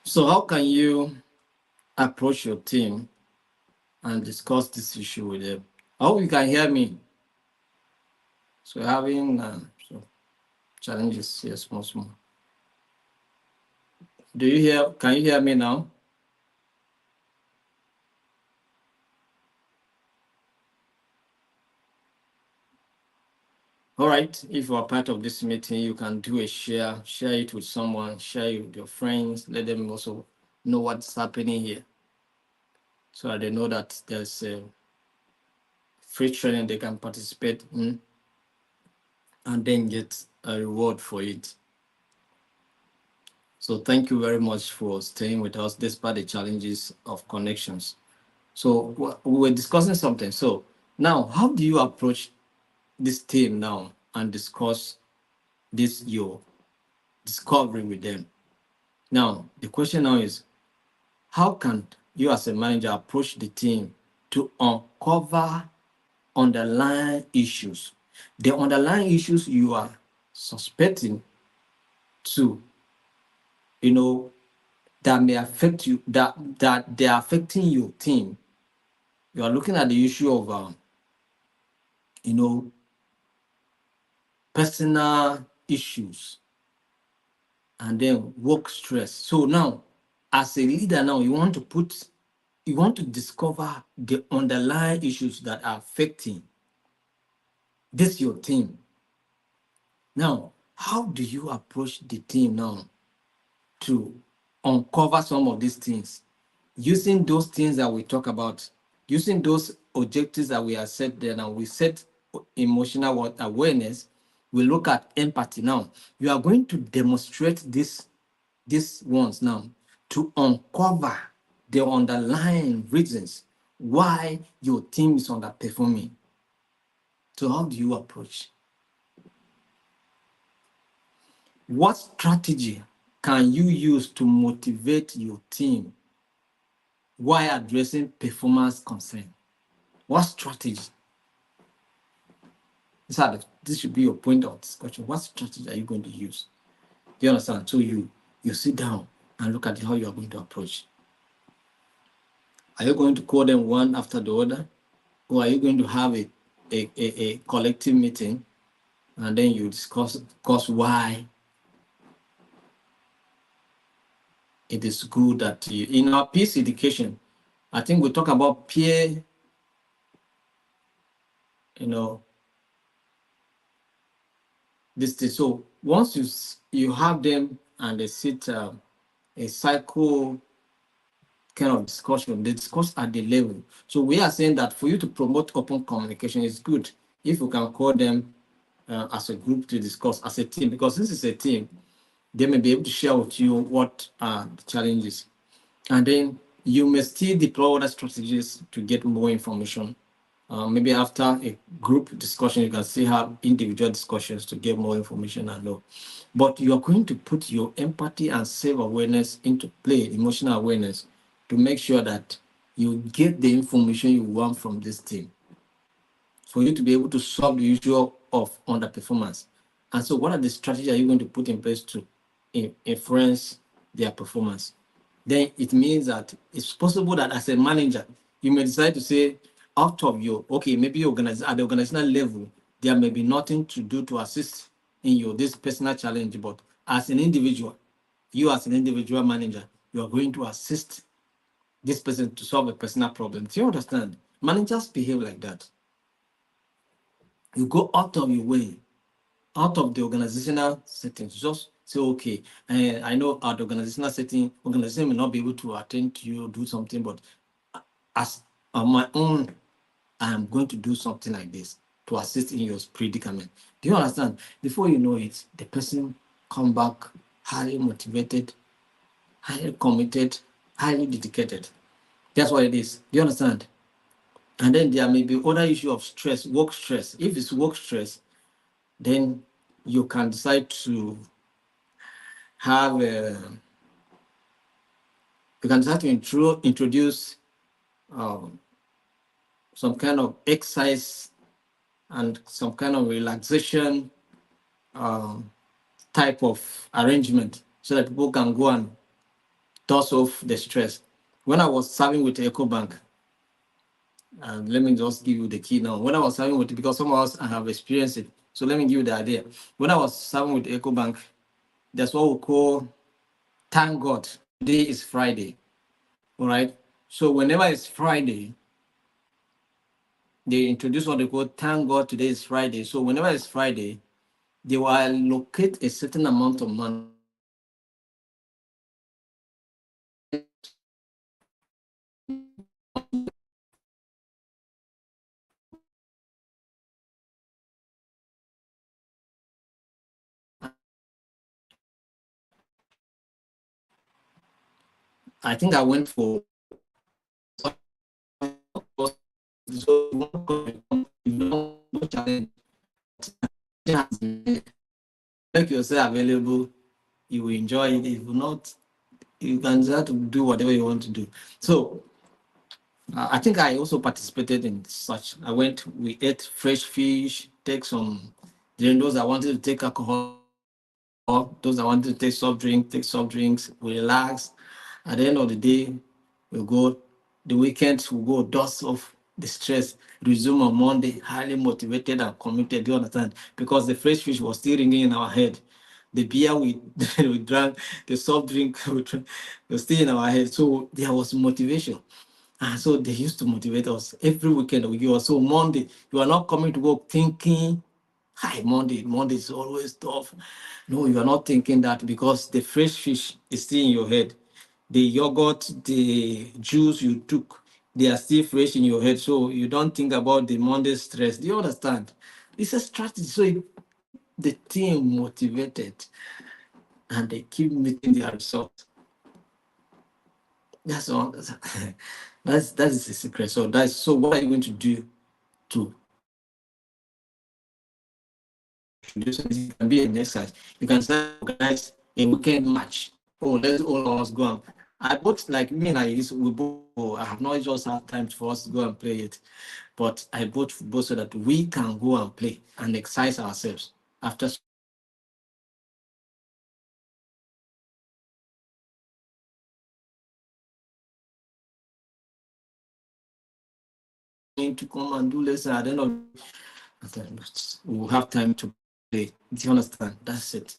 So how can you approach your team and discuss this issue with them? I hope you can hear me. So we're having challenges here, small, small. Do you hear? Can you hear me now? All right. If you are part of this meeting, you can do a share it with someone, share it with your friends, let them also know what's happening here, so that they know that there's a free training they can participate in and then get a reward for it. So thank you very much for staying with us despite the challenges of connections. So we were discussing something. So now, how do you approach this team now and discuss this your discovery with them? Now, the question now is, how can you as a manager approach the team to uncover underlying issues? The underlying issues you are suspecting to, that may affect you, that they are affecting your team. You are looking at the issue of, you know, personal issues and then work stress. So now, as a leader, now you want to discover the underlying issues that are affecting this your team. Now, how do you approach the team now to uncover some of these things? Using those things that we talk about, using those objectives that we have set there. Now we set emotional awareness, we look at empathy. Now you are going to demonstrate these ones now to uncover the underlying reasons why your team is underperforming. So how do you approach? What strategy can you use to motivate your team while addressing performance concern? What strategy? This should be your point of discussion. What strategy are you going to use? Do you understand? So you sit down and look at how you are going to approach. Are you going to call them one after the other? Or are you going to have a collective meeting and then you discuss why it is good that you, in our peace education, I think we talk about peer, this thing. So once you have them and they sit a cycle kind of discussion, they discuss at the level. So we are saying that for you to promote open communication, is good if you can call them as a group to discuss as a team, because this is a team. They may be able to share with you what are the challenges, and then you may still deploy other strategies to get more information. Maybe after a group discussion, you can still have individual discussions to get more information and know. But you are going to put your empathy and self-awareness into play, emotional awareness, to make sure that you get the information you want from this team for you to be able to solve the issue of underperformance. And so, what are the strategies are you going to put in place to influence their performance? Then it means that it's possible that as a manager, you may decide to say, out of your, okay, maybe at the organizational level, there may be nothing to do to assist in your this personal challenge, but as an individual, you as an individual manager, you are going to assist this person to solve a personal problem. Do you understand? Managers behave like that. You go out of your way, out of the organizational settings, just say, okay, I know at the organizational setting, organization may not be able to attend to you, do something, but as on my own, I am going to do something like this to assist in your predicament. Do you understand? Before you know it, the person come back highly motivated, highly committed, highly dedicated. That's what it is. Do you understand? And then there may be other issue of stress, work stress. If it's work stress, then you can decide to have you can start to introduce some kind of exercise and some kind of relaxation type of arrangement so that people can go and dust off the stress. When I was serving with EcoBank, and let me just give you the key now. When I was serving with, because some of us have experienced it, so let me give you the idea. When I was serving with EcoBank, that's what we call thank God. Today is Friday. All right. So whenever it's Friday, they introduce what they call thank God today is Friday. So whenever it's Friday, they will allocate a certain amount of money. I think I went for make yourself available, you will enjoy it. If not, you can start to do whatever you want to do. So I think I also participated in such. We ate fresh fish, take some, then those that wanted to take alcohol, those that wanted to take soft drink, take soft drinks, we relax. At the end of the day, we go, the weekends we go dust off the stress, resume on Monday, highly motivated and committed. Do you understand? Because the fresh fish was still ringing in our head. The beer we, we drank, the soft drink was still in our head. So there was motivation. And so they used to motivate us every weekend. We give us, so Monday, you are not coming to work thinking, hi, Monday is always tough. No, you are not thinking that, because the fresh fish is still in your head. The yogurt, the juice you took, they are still fresh in your head. So you don't think about the Monday stress. Do you understand? It's a strategy. So it keep the team motivated and they keep meeting their results. That's all. That is the secret. So what are you going to do to introduce it? It can be an exercise. You can start organize a weekend match. Oh, let's all of us go and I bought, like me and I used we both. I have not just had time for us to go and play it, but I bought football so that we can go and play and exercise ourselves after to come and do lesson. At the end of we'll have time to play. Do you understand? That's it.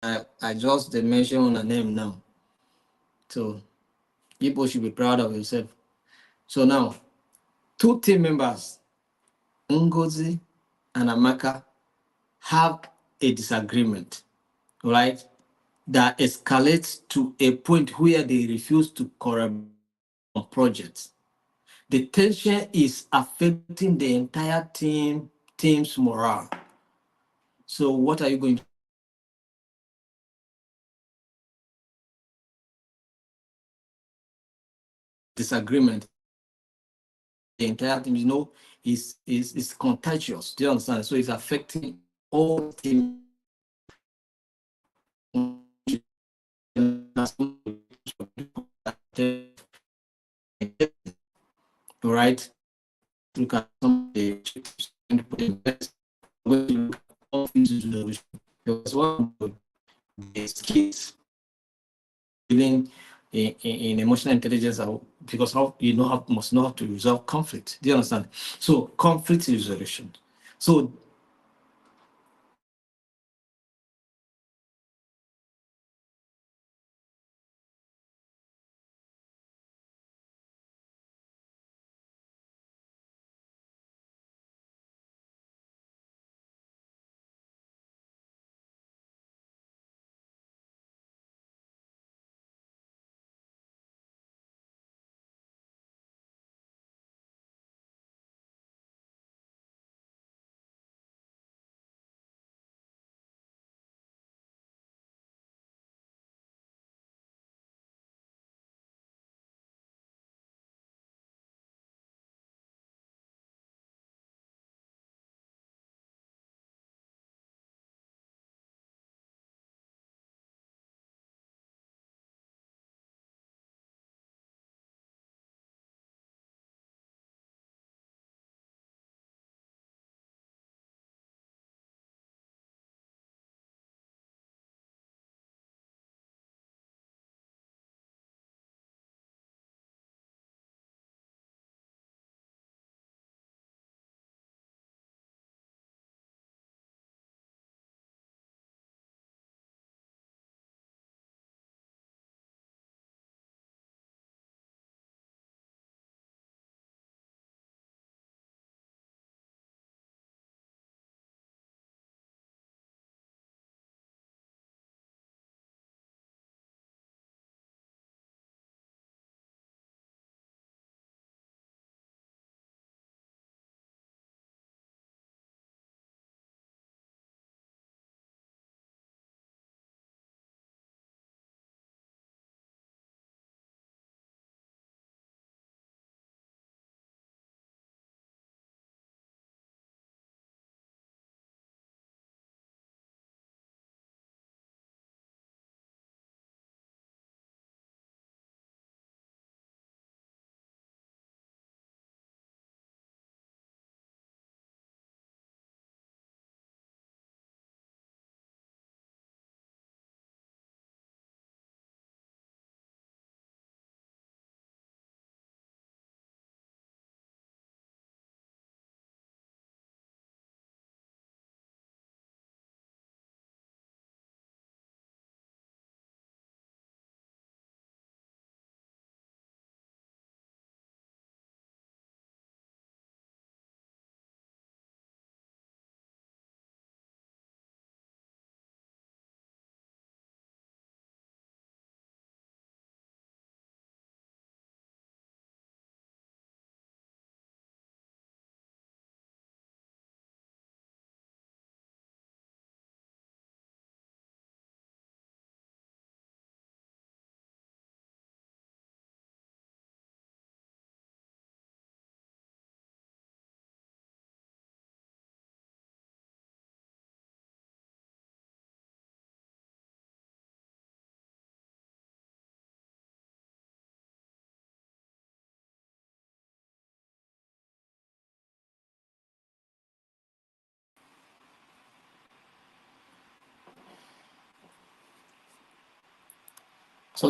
I just mention on a name now. So people should be proud of yourself. So now, two team members, Ngozi and Amaka, have a disagreement, right? That escalates to a point where they refuse to collaborate on projects. The tension is affecting the entire team's morale. So what are you going to disagreement? The entire team, is contagious. Do you understand? So it's affecting all team. All right. Look at some of the because one of the skills dealing in emotional intelligence because how you know how must know how to resolve conflict. Do you understand? So conflict resolution. So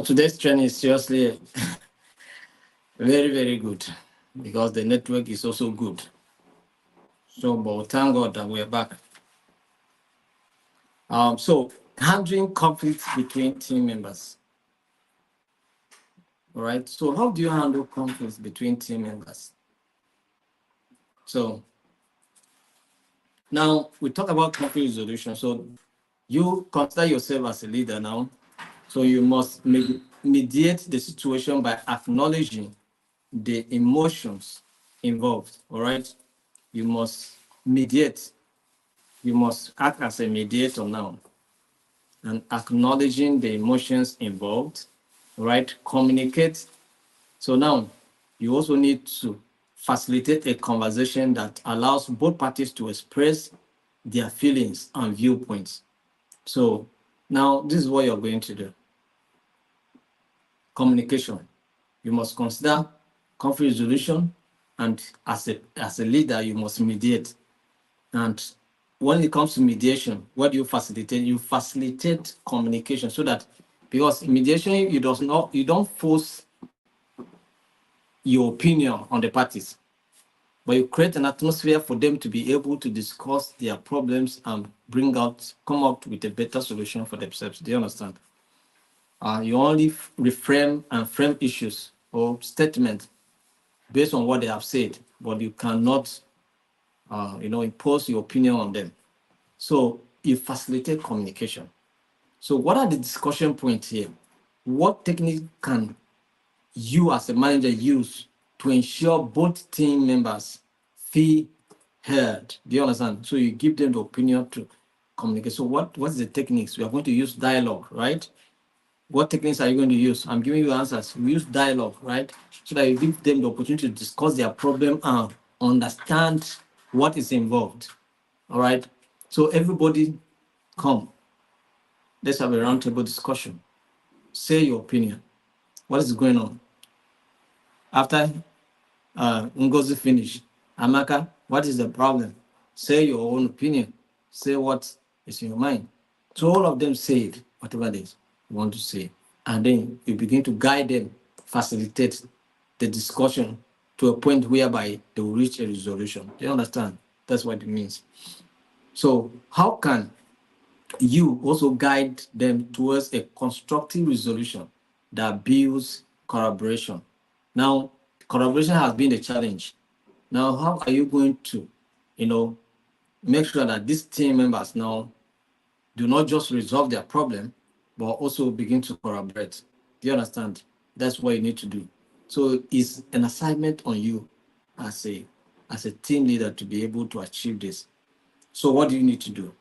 today's training is seriously very, very good because the network is also good. So, but thank God that we're back. So handling conflicts between team members. All right. So how do you handle conflicts between team members? So now we talk about conflict resolution. So you consider yourself as a leader now. So you must mediate the situation by acknowledging the emotions involved. All right. You must mediate. You must act as a mediator now and acknowledging the emotions involved. All right. Communicate. So now you also need to facilitate a conversation that allows both parties to express their feelings and viewpoints. So now this is what you're going to do. Communication. You must consider conflict resolution, and as a leader, you must mediate. And when it comes to mediation, what do you facilitate? You facilitate communication so that, because in mediation, you don't force your opinion on the parties. but you create an atmosphere for them to be able to discuss their problems and come up with a better solution for themselves. Do you understand? You only reframe and frame issues or statements based on what they have said, but you cannot, impose your opinion on them. So you facilitate communication. So what are the discussion points here? What technique can you as a manager use to ensure both team members feel heard? Do you understand? So you give them the opinion to communicate. So what's the techniques? We are going to use dialogue, right? What techniques are you going to use? I'm giving you answers. We use dialogue, right? So that you give them the opportunity to discuss their problem and understand what is involved. All right. So everybody come. Let's have a roundtable discussion. Say your opinion. What is going on? After Ngozi finish, Amaka, what is the problem? Say your own opinion. Say what is in your mind. So all of them say it, whatever it is you want to say. And then you begin to guide them, facilitate the discussion to a point whereby they will reach a resolution. Do you understand? That's what it means. So how can you also guide them towards a constructive resolution that builds collaboration? Now, collaboration has been a challenge. Now, how are you going to, make sure that these team members now do not just resolve their problem, but also begin to collaborate? Do you understand? That's what you need to do. So it's an assignment on you as a team leader to be able to achieve this. So what do you need to do?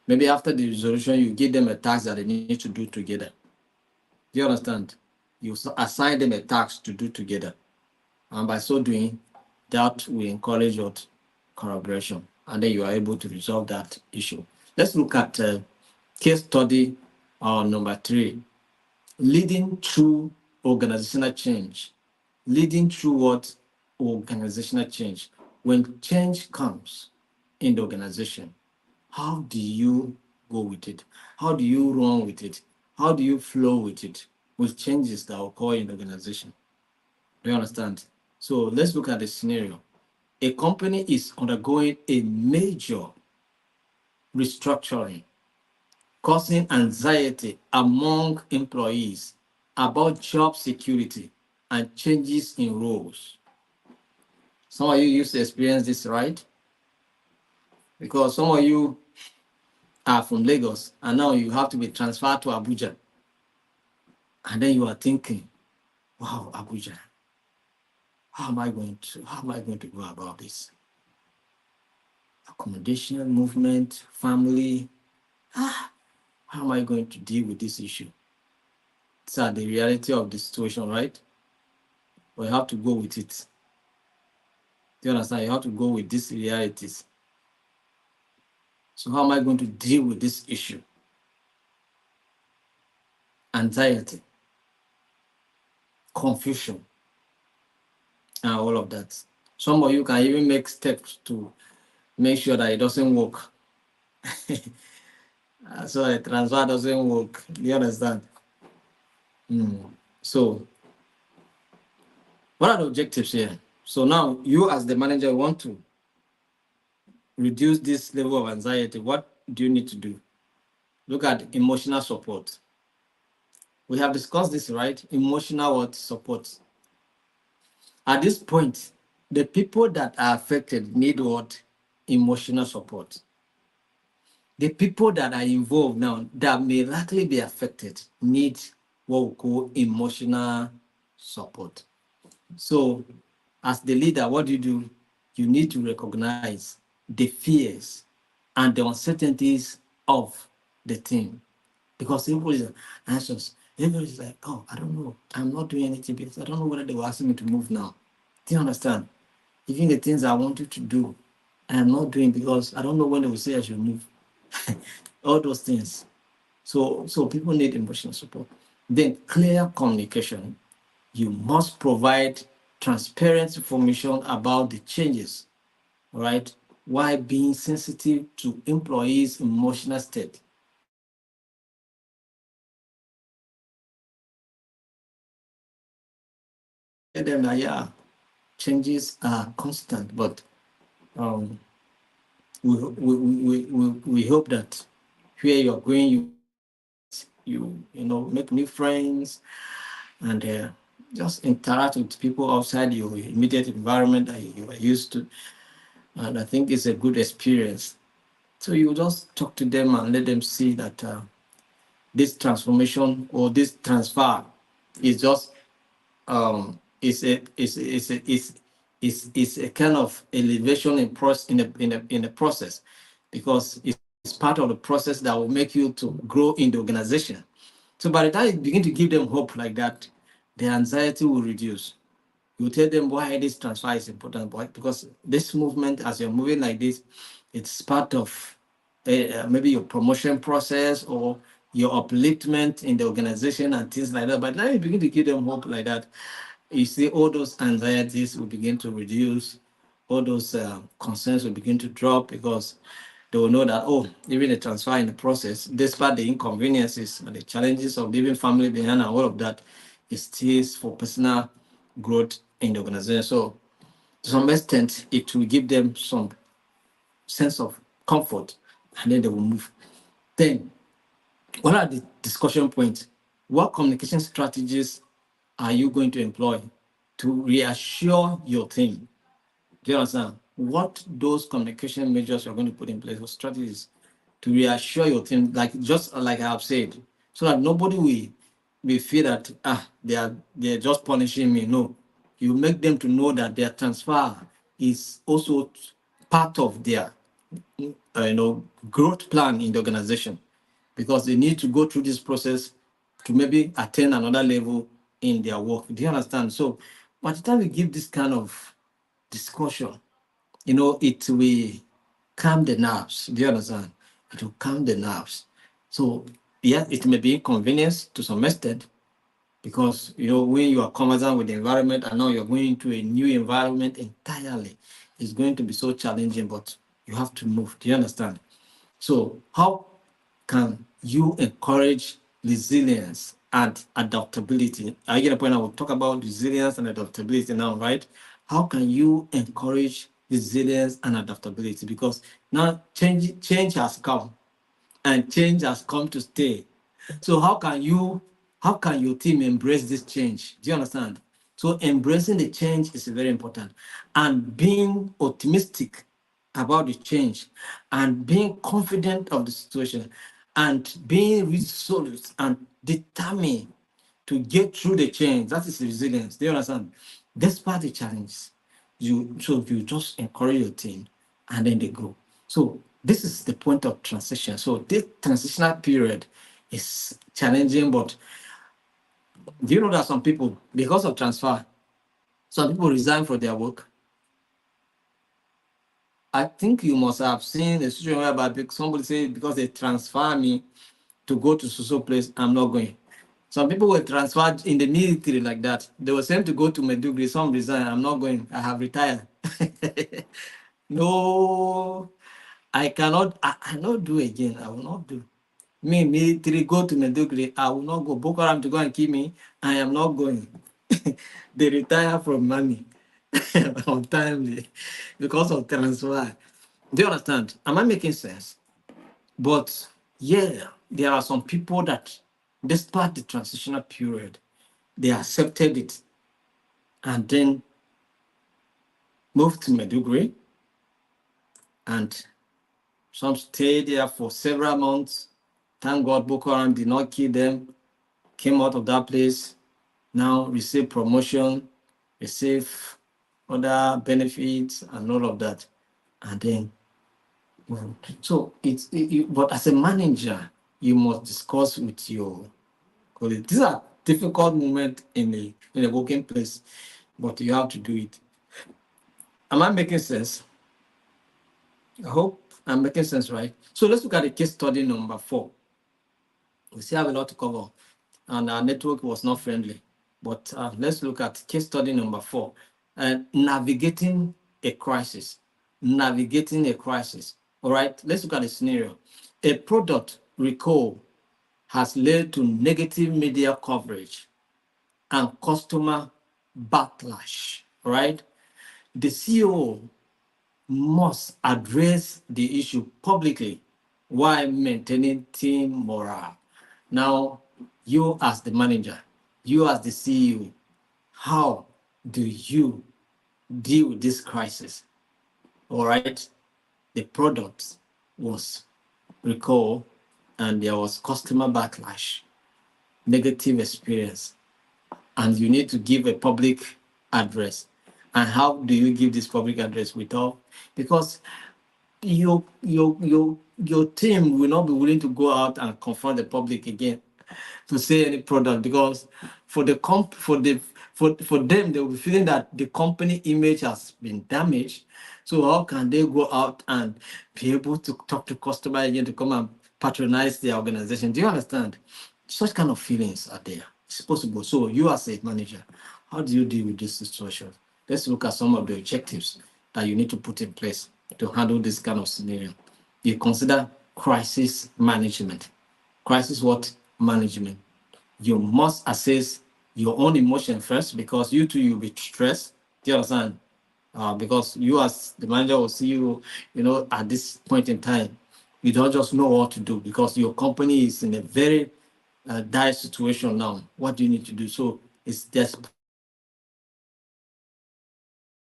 Maybe after the resolution, you give them a task that they need to do together. Do you understand? You assign them a task to do together. And by so doing, that will encourage your collaboration. And then you are able to resolve that issue. Let's look at case study number 3. Leading through organizational change. Leading through what? Organizational change. When change comes in the organization, how do you go with it? How do you run with it? How do you flow with it? With changes that occur in the organization? Do you understand? So let's look at the scenario. A company is undergoing a major restructuring, causing anxiety among employees about job security and changes in roles. Some of you used to experience this, right? Because some of you are from Lagos and now you have to be transferred to Abuja. And then you are thinking, wow, Abuja, how am I going to go about this? Accommodation, movement, family. How am I going to deal with this issue? These are the reality of the situation, right? But you have to go with it. Do you understand? You have to go with these realities. So how am I going to deal with this issue? Anxiety, confusion, and all of that. Some of you can even make steps to make sure that it doesn't work. So the transfer doesn't work. Do you understand? So what are the objectives here? So now you as the manager want to reduce this level of anxiety. What do you need to do? Look at emotional support. We have discussed this, right? Emotional support. At this point, the people that are affected need what? Emotional support. The people that are involved now that may likely be affected need what we call emotional support. So as the leader, what do? You need to recognize the fears and the uncertainties of the team. Because everybody is anxious. Everybody is like, oh, I don't know. I'm not doing anything because I don't know whether they will ask me to move now. Do you understand? Even the things I wanted to do, I am not doing because I don't know when they will say I should move. All those things. So people need emotional support. Then clear communication. You must provide transparent information about the changes, right? While being sensitive to employees' emotional state. Tell them that, yeah, changes are constant, but um, we hope that where you are going, you make new friends and just interact with people outside your immediate environment that you are used to. And I think it's a good experience. So you just talk to them and let them see that this transformation or this transfer is just is a kind of elevation in a process, because it's part of the process that will make you to grow in the organization. So by the time you begin to give them hope like that, their anxiety will reduce. You tell them why this transfer is important, because this movement, as you're moving like this, it's part of maybe your promotion process or your upliftment in the organization and things like that. But now you begin to give them hope like that, you see all those anxieties will begin to reduce, all those concerns will begin to drop, because they will know that, oh, even the transfer in the process, despite the inconveniences and the challenges of leaving family behind and all of that, it still for personal growth in the organization. So to some extent, it will give them some sense of comfort, and then they will move. Then, what are the discussion points? What communication strategies are you going to employ to reassure your team? Do you understand? What those communication measures you're going to put in place, or strategies to reassure your team, like just like I have said, so that nobody will feel that they're just punishing me. No, you make them to know that their transfer is also part of their growth plan in the organization, because they need to go through this process to maybe attain another level in their work. Do you understand? So by the time we give this kind of discussion, it will calm the nerves. Do you understand? It will calm the nerves. So yeah, it may be inconvenience to some extent, because when you are conversant with the environment and now you're going into a new environment entirely, it's going to be so challenging, but you have to move. Do you understand? So how can you encourage resilience and adaptability? I get a point. I will talk about resilience and adaptability now, right? How can you encourage resilience and adaptability? Because now change has come, and change has come to stay. So how can your team embrace this change? Do you understand? So embracing the change is very important, and being optimistic about the change, and being confident of the situation, and being resolute and determined to get through the change. That is resilience. Do you understand? Despite the challenges, you just encourage your team, and then they grow. So this is the point of transition. So this transitional period is challenging, but do you know that some people, because of transfer, some people resign from their work? I think you must have seen a situation whereby somebody say, because they transfer me to go to so place, I'm not going. Some people were transferred in the military like that. They were sent to go to Medugri. Some resign. I'm not going. I have retired. No, I cannot. I not do again. I will not do. Me military go to Medugri. I will not go. Boko Haram to go and kill me. I am not going. They retire from money untimely because of transfer. Do you understand? Am I making sense? But yeah, there are some people that, despite the transitional period, they accepted it and then moved to Medugri, and some stayed there for several months. Thank God Boko Haram did not kill them, came out of that place, now receive promotion, receive other benefits and all of that. And then, so but as a manager, you must discuss with your colleagues. These are difficult moments in a working place, but you have to do it. Am I making sense? I hope I'm making sense, right? So let's look at the case study number 4. We still have a lot to cover, and our network was not friendly. But let's look at case study number 4, navigating a crisis. Navigating a crisis. All right, let's look at the scenario. A product recall has led to negative media coverage and customer backlash, right? the CEO must address the issue publicly while maintaining team morale. Now, you as the manager, you as the CEO, how do you deal with this crisis? All right, the product was recalled and there was customer backlash, negative experience, and you need to give a public address. And how do you give this public address without? Because your team will not be willing to go out and confront the public again to say any product, because for the comp for them, they will be feeling that the company image has been damaged. So how can they go out and be able to talk to customer again to come and patronize their organization? Do you understand? Such kind of feelings are there. It's possible. So you as a manager, how do you deal with this situation? Let's look at some of the objectives that you need to put in place to handle this kind of scenario. You consider crisis management. Crisis what? Management. You must assess your own emotion first, because you too, you'll be stressed. Do you understand? Because you as the manager will see you, at this point in time, you don't just know what to do because your company is in a very dire situation now. What do you need to do? So it's just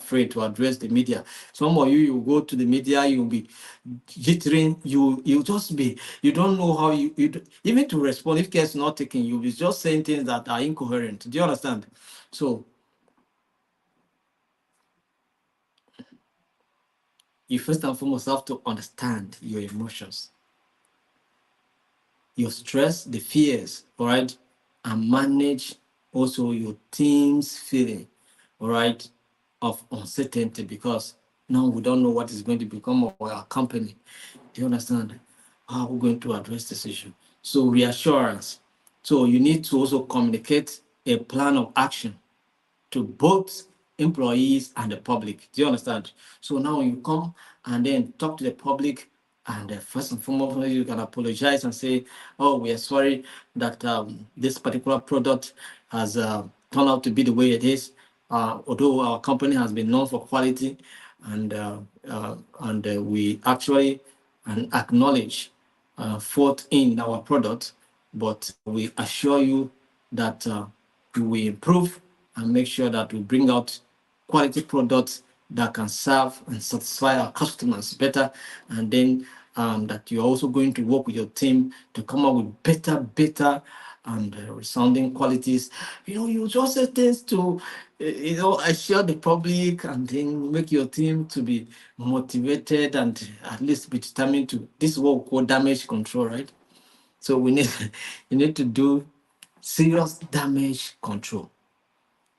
afraid to address the media. Some of you go to the media, you'll be jittering, you just be, you don't know how even to respond. If care is not taken, you'll be just saying things that are incoherent. Do you understand? So you first and foremost have to understand your emotions, your stress, the fears, all right, and manage also your team's feeling, all right, of uncertainty, because now we don't know what is going to become of our company. Do you understand? How are we going to address this issue? So reassurance. So you need to also communicate a plan of action to both employees and the public. Do you understand? So now you come and then talk to the public, and first and foremost, you can apologize and say, "Oh, we are sorry that this particular product has turned out to be the way it is. Although our company has been known for quality, and we actually acknowledge fault in our product, but we assure you that we will improve and make sure that we bring out quality products that can serve and satisfy our customers better. And then that you're also going to work with your team to come up with better and resounding qualities. You just say things to, assure the public, and then make your team to be motivated and at least be determined to, this is what we call damage control, right? So you need to do serious damage control.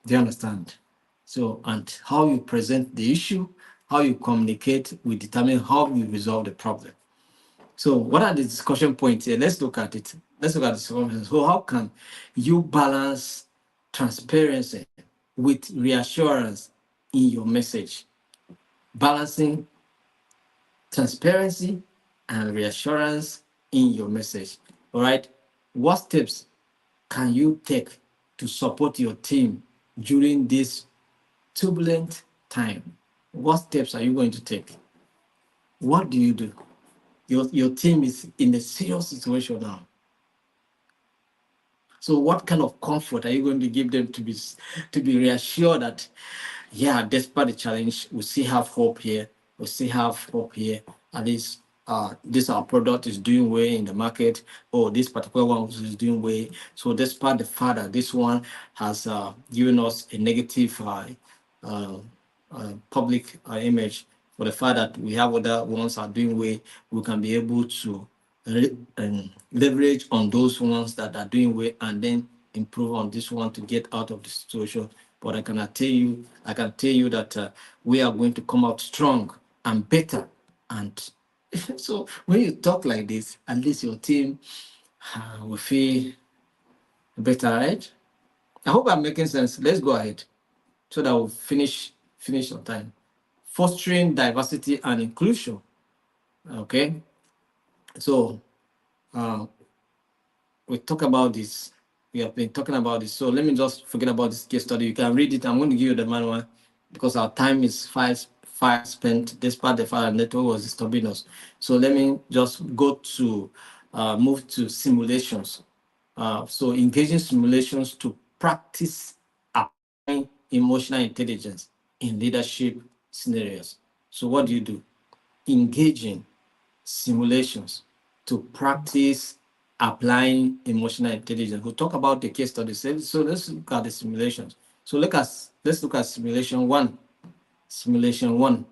Do you understand? So, and how you present the issue, how you communicate will determine how you resolve the problem. So, what are the discussion points here? Let's look at it. Let's look at the discussion. So, how can you balance transparency with reassurance in your message? Balancing transparency and reassurance in your message. All right. What steps can you take to support your team during this turbulent time? What steps are you going to take? What do you do? Your team is in a serious situation now. So what kind of comfort are you going to give them to be reassured that, yeah, despite the challenge, we still have hope here. We still have hope here. At least this our product is doing well in the market, or this particular one is doing well. So despite the fact that this one has given us a negative uh, public image, for the fact that we have other ones are doing well, we can be able to leverage on those ones that are doing well, and then improve on this one to get out of the situation. But I can tell you that we are going to come out strong and better. And so when you talk like this, at least your team will feel better, right? I hope I'm making sense. Let's go ahead so that we'll finish on time. Fostering diversity and inclusion. Okay, so we talk about this. We have been talking about this. So let me just forget about this case study. You can read it. I'm going to give you the manual. because our time is five spent despite the fact that network was disturbing us. So let me just go to move to simulations. So engaging simulations to practice applying emotional intelligence in leadership scenarios. So what do? Engaging simulations to practice applying emotional intelligence. We'll talk about the case study. So let's look at the simulations. So let's look at simulation one. Simulation one,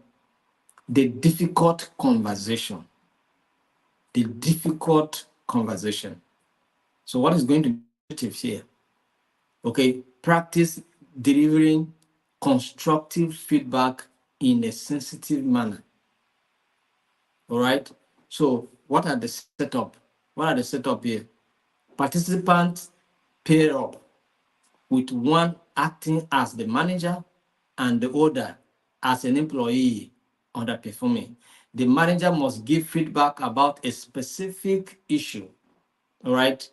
the difficult conversation. The difficult conversation. So what is going to be objective here? Okay, practice delivering constructive feedback in a sensitive manner. All right. So what are the setup? What are the setup here? Participants pair up with one acting as the manager and the other as an employee underperforming. The manager must give feedback about a specific issue, all right?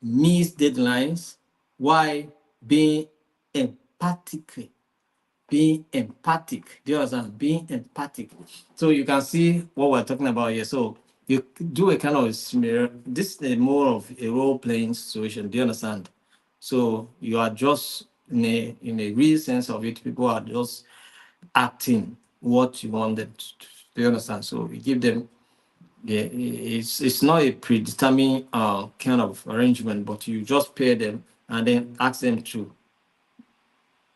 Miss deadlines while being empathic. Being empathic. Do you understand? Being empathic. So you can see what we're talking about here. So you do a kind of smear. This is more of a role-playing situation. Do you understand? So you are just in a real sense of it, people are just acting what you want them to do. Do you understand? So you give them, yeah, it's not a predetermined kind of arrangement, but you just pair them and then ask them to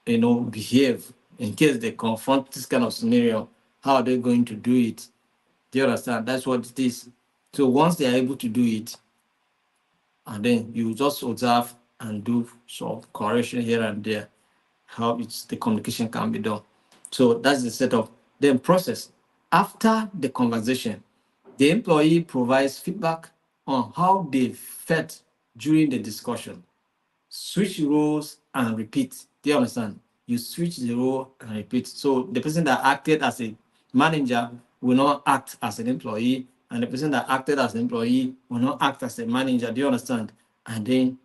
behave in case they confront this kind of scenario. How are they going to do it? Do you understand? That's what it is. So once they are able to do it, and then you just observe and do some correction here and there, how the communication can be done. So that's the setup. Then process. After the conversation, the employee provides feedback on how they felt during the discussion. Switch roles and repeat. Do you understand? You switch the role and repeat. So the person that acted as a manager will not act as an employee, and the person that acted as an employee will not act as a manager. Do you understand? And then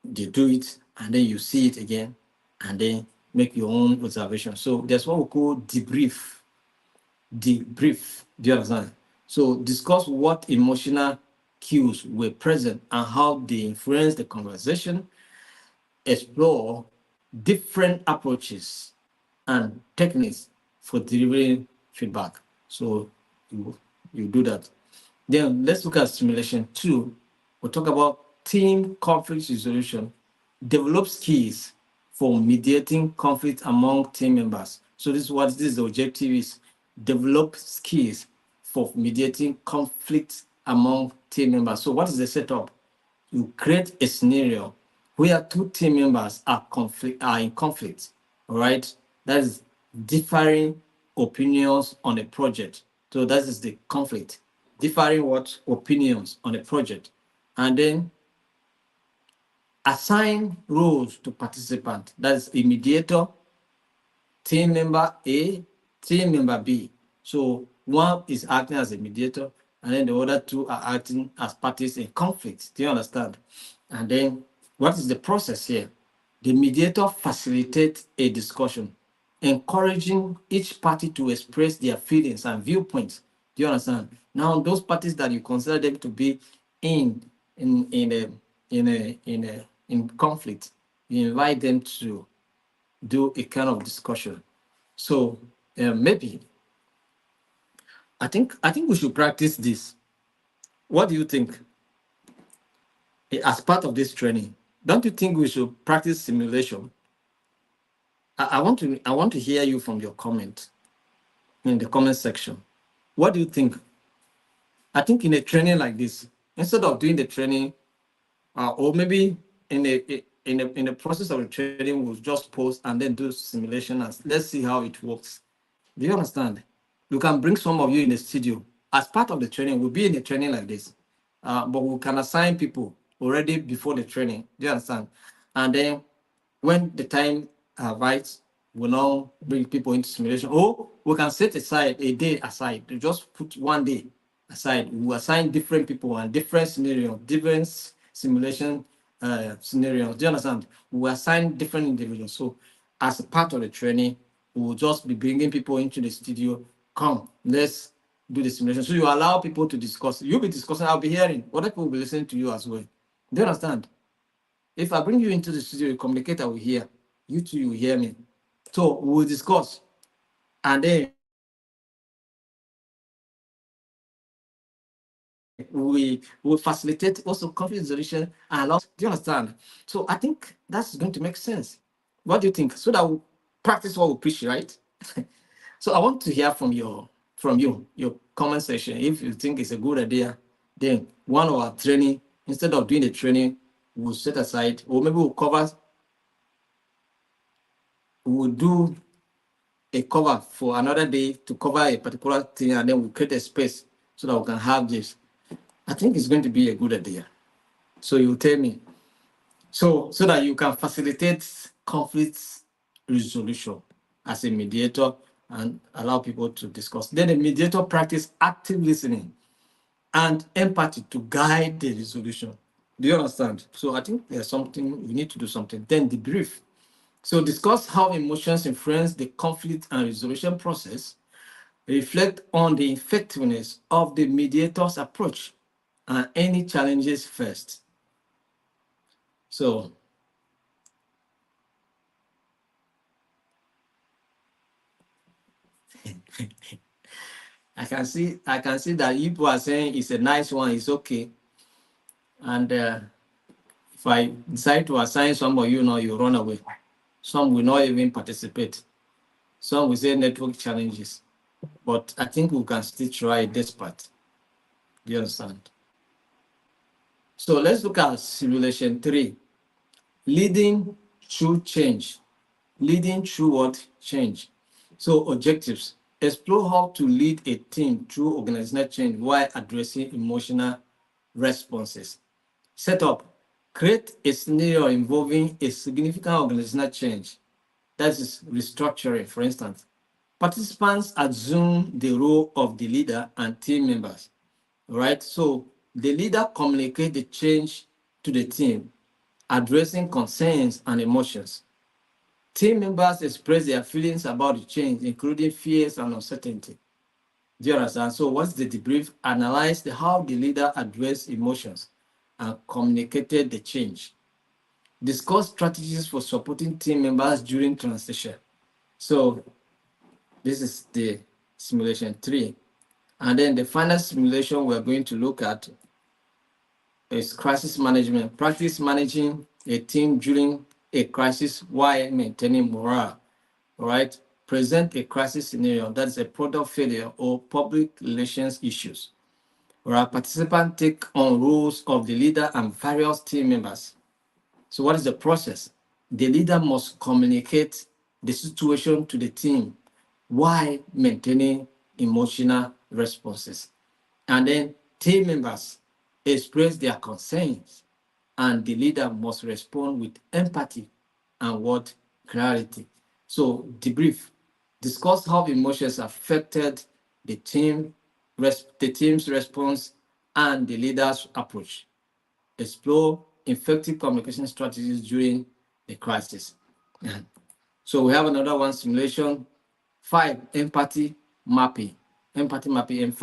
they do it, and then you see it again, and then make your own observation. So there's what we call debrief. Debrief. Do you understand? So discuss what emotional cues were present and how they influence the conversation. Explore different approaches and techniques for delivering feedback. So you do that. Then let's look at simulation two. We'll talk about team conflict resolution. Develop skills for mediating conflict among team members. So this is what this objective is. Develop skills for mediating conflict among team members. So what is the setup? You create a scenario where two team members are in conflict, all right? That is differing opinions on a project. So that is the conflict. Differing what? Opinions on a project. And then assign roles to participants. That is a mediator, team member A, team member B. So one is acting as a mediator, and then the other two are acting as parties in conflict. Do you understand? And then what is the process here? The mediator facilitates a discussion, encouraging each party to express their feelings and viewpoints. Do you understand? Now, those parties that you consider them to be in conflict, you invite them to do a kind of discussion. So maybe I think we should practice this. What do you think? As part of this training, don't you think we should practice simulation? I want to hear you from your comment in the comment section. What do you think? I think in a training like this, instead of doing the training, or maybe in the process of the training, we'll just post and then do simulation and let's see how it works. Do you understand? You can bring some of you in the studio as part of the training. We'll be in a training like this, but we can assign people already before the training. Do you understand? And then when the time arrives, we'll now bring people into simulation. Or we can set aside a day aside. You just put one day aside. We assign different people and different scenario, different simulation, scenarios. Do you understand? We assign different individuals. So as a part of the training, we will just be bringing people into the studio. Come, let's do the simulation. So you allow people to discuss. You'll be discussing, I'll be hearing. Other people will be listening to you as well. Do you understand? If I bring you into the studio, you communicate, I will hear. You too, you will hear me. So we will discuss. And then we will facilitate also conflict resolution and allow. Do you understand? So I think that's going to make sense. What do you think? So that we practice what we preach, right? So I want to hear from you, your comment section. If you think it's a good idea, then one of our training, instead of doing the training, we'll set aside, or maybe we'll do a cover for another day to cover a particular thing, and then we'll create a space so that we can have this. I think it's going to be a good idea. So you tell me. So that you can facilitate conflict resolution as a mediator and allow people to discuss. Then the mediator practice active listening and empathy to guide the resolution. Do you understand? So I think there's something, we need to do something. Then debrief. So discuss how emotions influence the conflict and resolution process. Reflect on the effectiveness of the mediator's approach and any challenges first. So I can see that people are saying it's a nice one, it's okay. And if I decide to assign somebody, you run away. Some will not even participate. Some will say network challenges. But I think we can still try this part. Do you understand? So let's look at simulation 3. Leading through change. Leading through what? Change. So objectives. Explore how to lead a team through organizational change while addressing emotional responses. Setup. Create a scenario involving a significant organizational change. That is restructuring, for instance. Participants assume the role of the leader and team members. All right. So the leader communicates the change to the team, addressing concerns and emotions. Team members express their feelings about the change, including fears and uncertainty. Do you understand? So what's the debrief? Analyze how the leader addressed emotions and communicated the change. Discuss strategies for supporting team members during transition. So this is the simulation 3. And then the final simulation we're going to look at is crisis management. Practice managing a team during a crisis while maintaining morale. All right. Present a crisis scenario that is a product failure or public relations issues. Where participants take on roles of the leader and various team members. So what is the process? The leader must communicate the situation to the team while maintaining emotional responses. And then team members express their concerns, and the leader must respond with empathy and what? Clarity. So debrief. Discuss how emotions affected the team's response and the leader's approach. Explore effective communication strategies during the crisis. So we have another one, simulation 5, empathy mapping. Empathy mapping,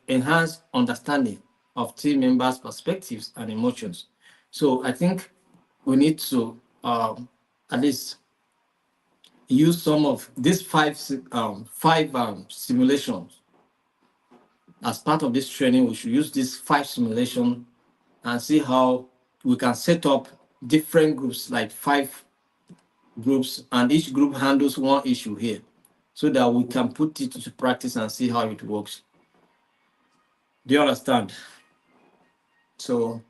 enhance understanding of team members' perspectives and emotions. So I think we need to at least use some of these five simulations. As part of this training, we should use these 5 simulations and see how we can set up different groups, like 5 groups, and each group handles one issue here, so that we can put it into practice and see how it works. Do you understand? So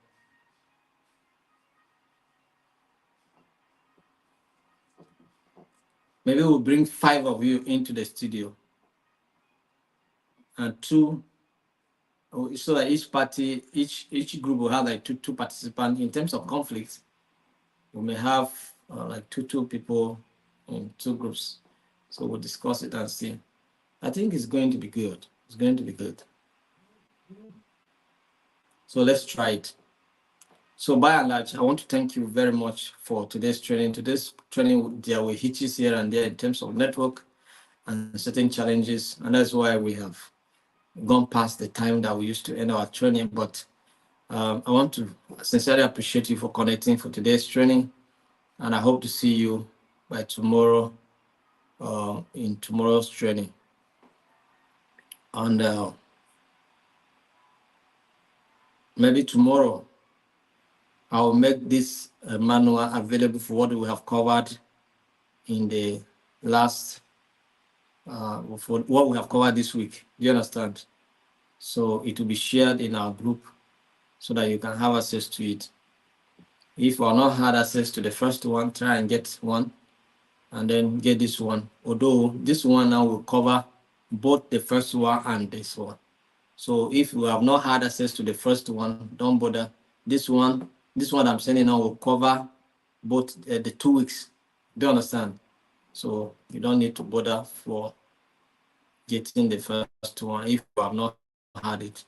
maybe we'll bring 5 of you into the studio and 2, so that each group will have like two participants. In terms of conflicts, we may have like two people in 2 groups. So we'll discuss it and see. I think it's going to be good. It's going to be good. So let's try it. So by and large, I want to thank you very much for today's training. Today's training, there were hitches here and there in terms of network and certain challenges, and that's why we have gone past the time that we used to end our training. But I want to sincerely appreciate you for connecting for today's training, and I hope to see you by tomorrow in tomorrow's training. And maybe tomorrow I'll make this manual available for what we have covered in the last, for what we have covered this week. Do you understand? So it will be shared in our group so that you can have access to it. If you have not had access to the first one, try and get one and then get this one. Although this one now will cover both the first one and this one. So if you have not had access to the first one, don't bother. This one I'm sending now will cover both the 2 weeks. Do you understand? So you don't need to bother for getting the first one if you have not had it.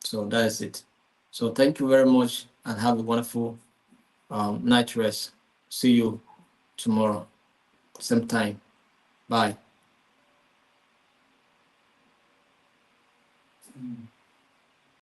So that is it. So thank you very much and have a wonderful night rest. See you tomorrow, same time. Bye.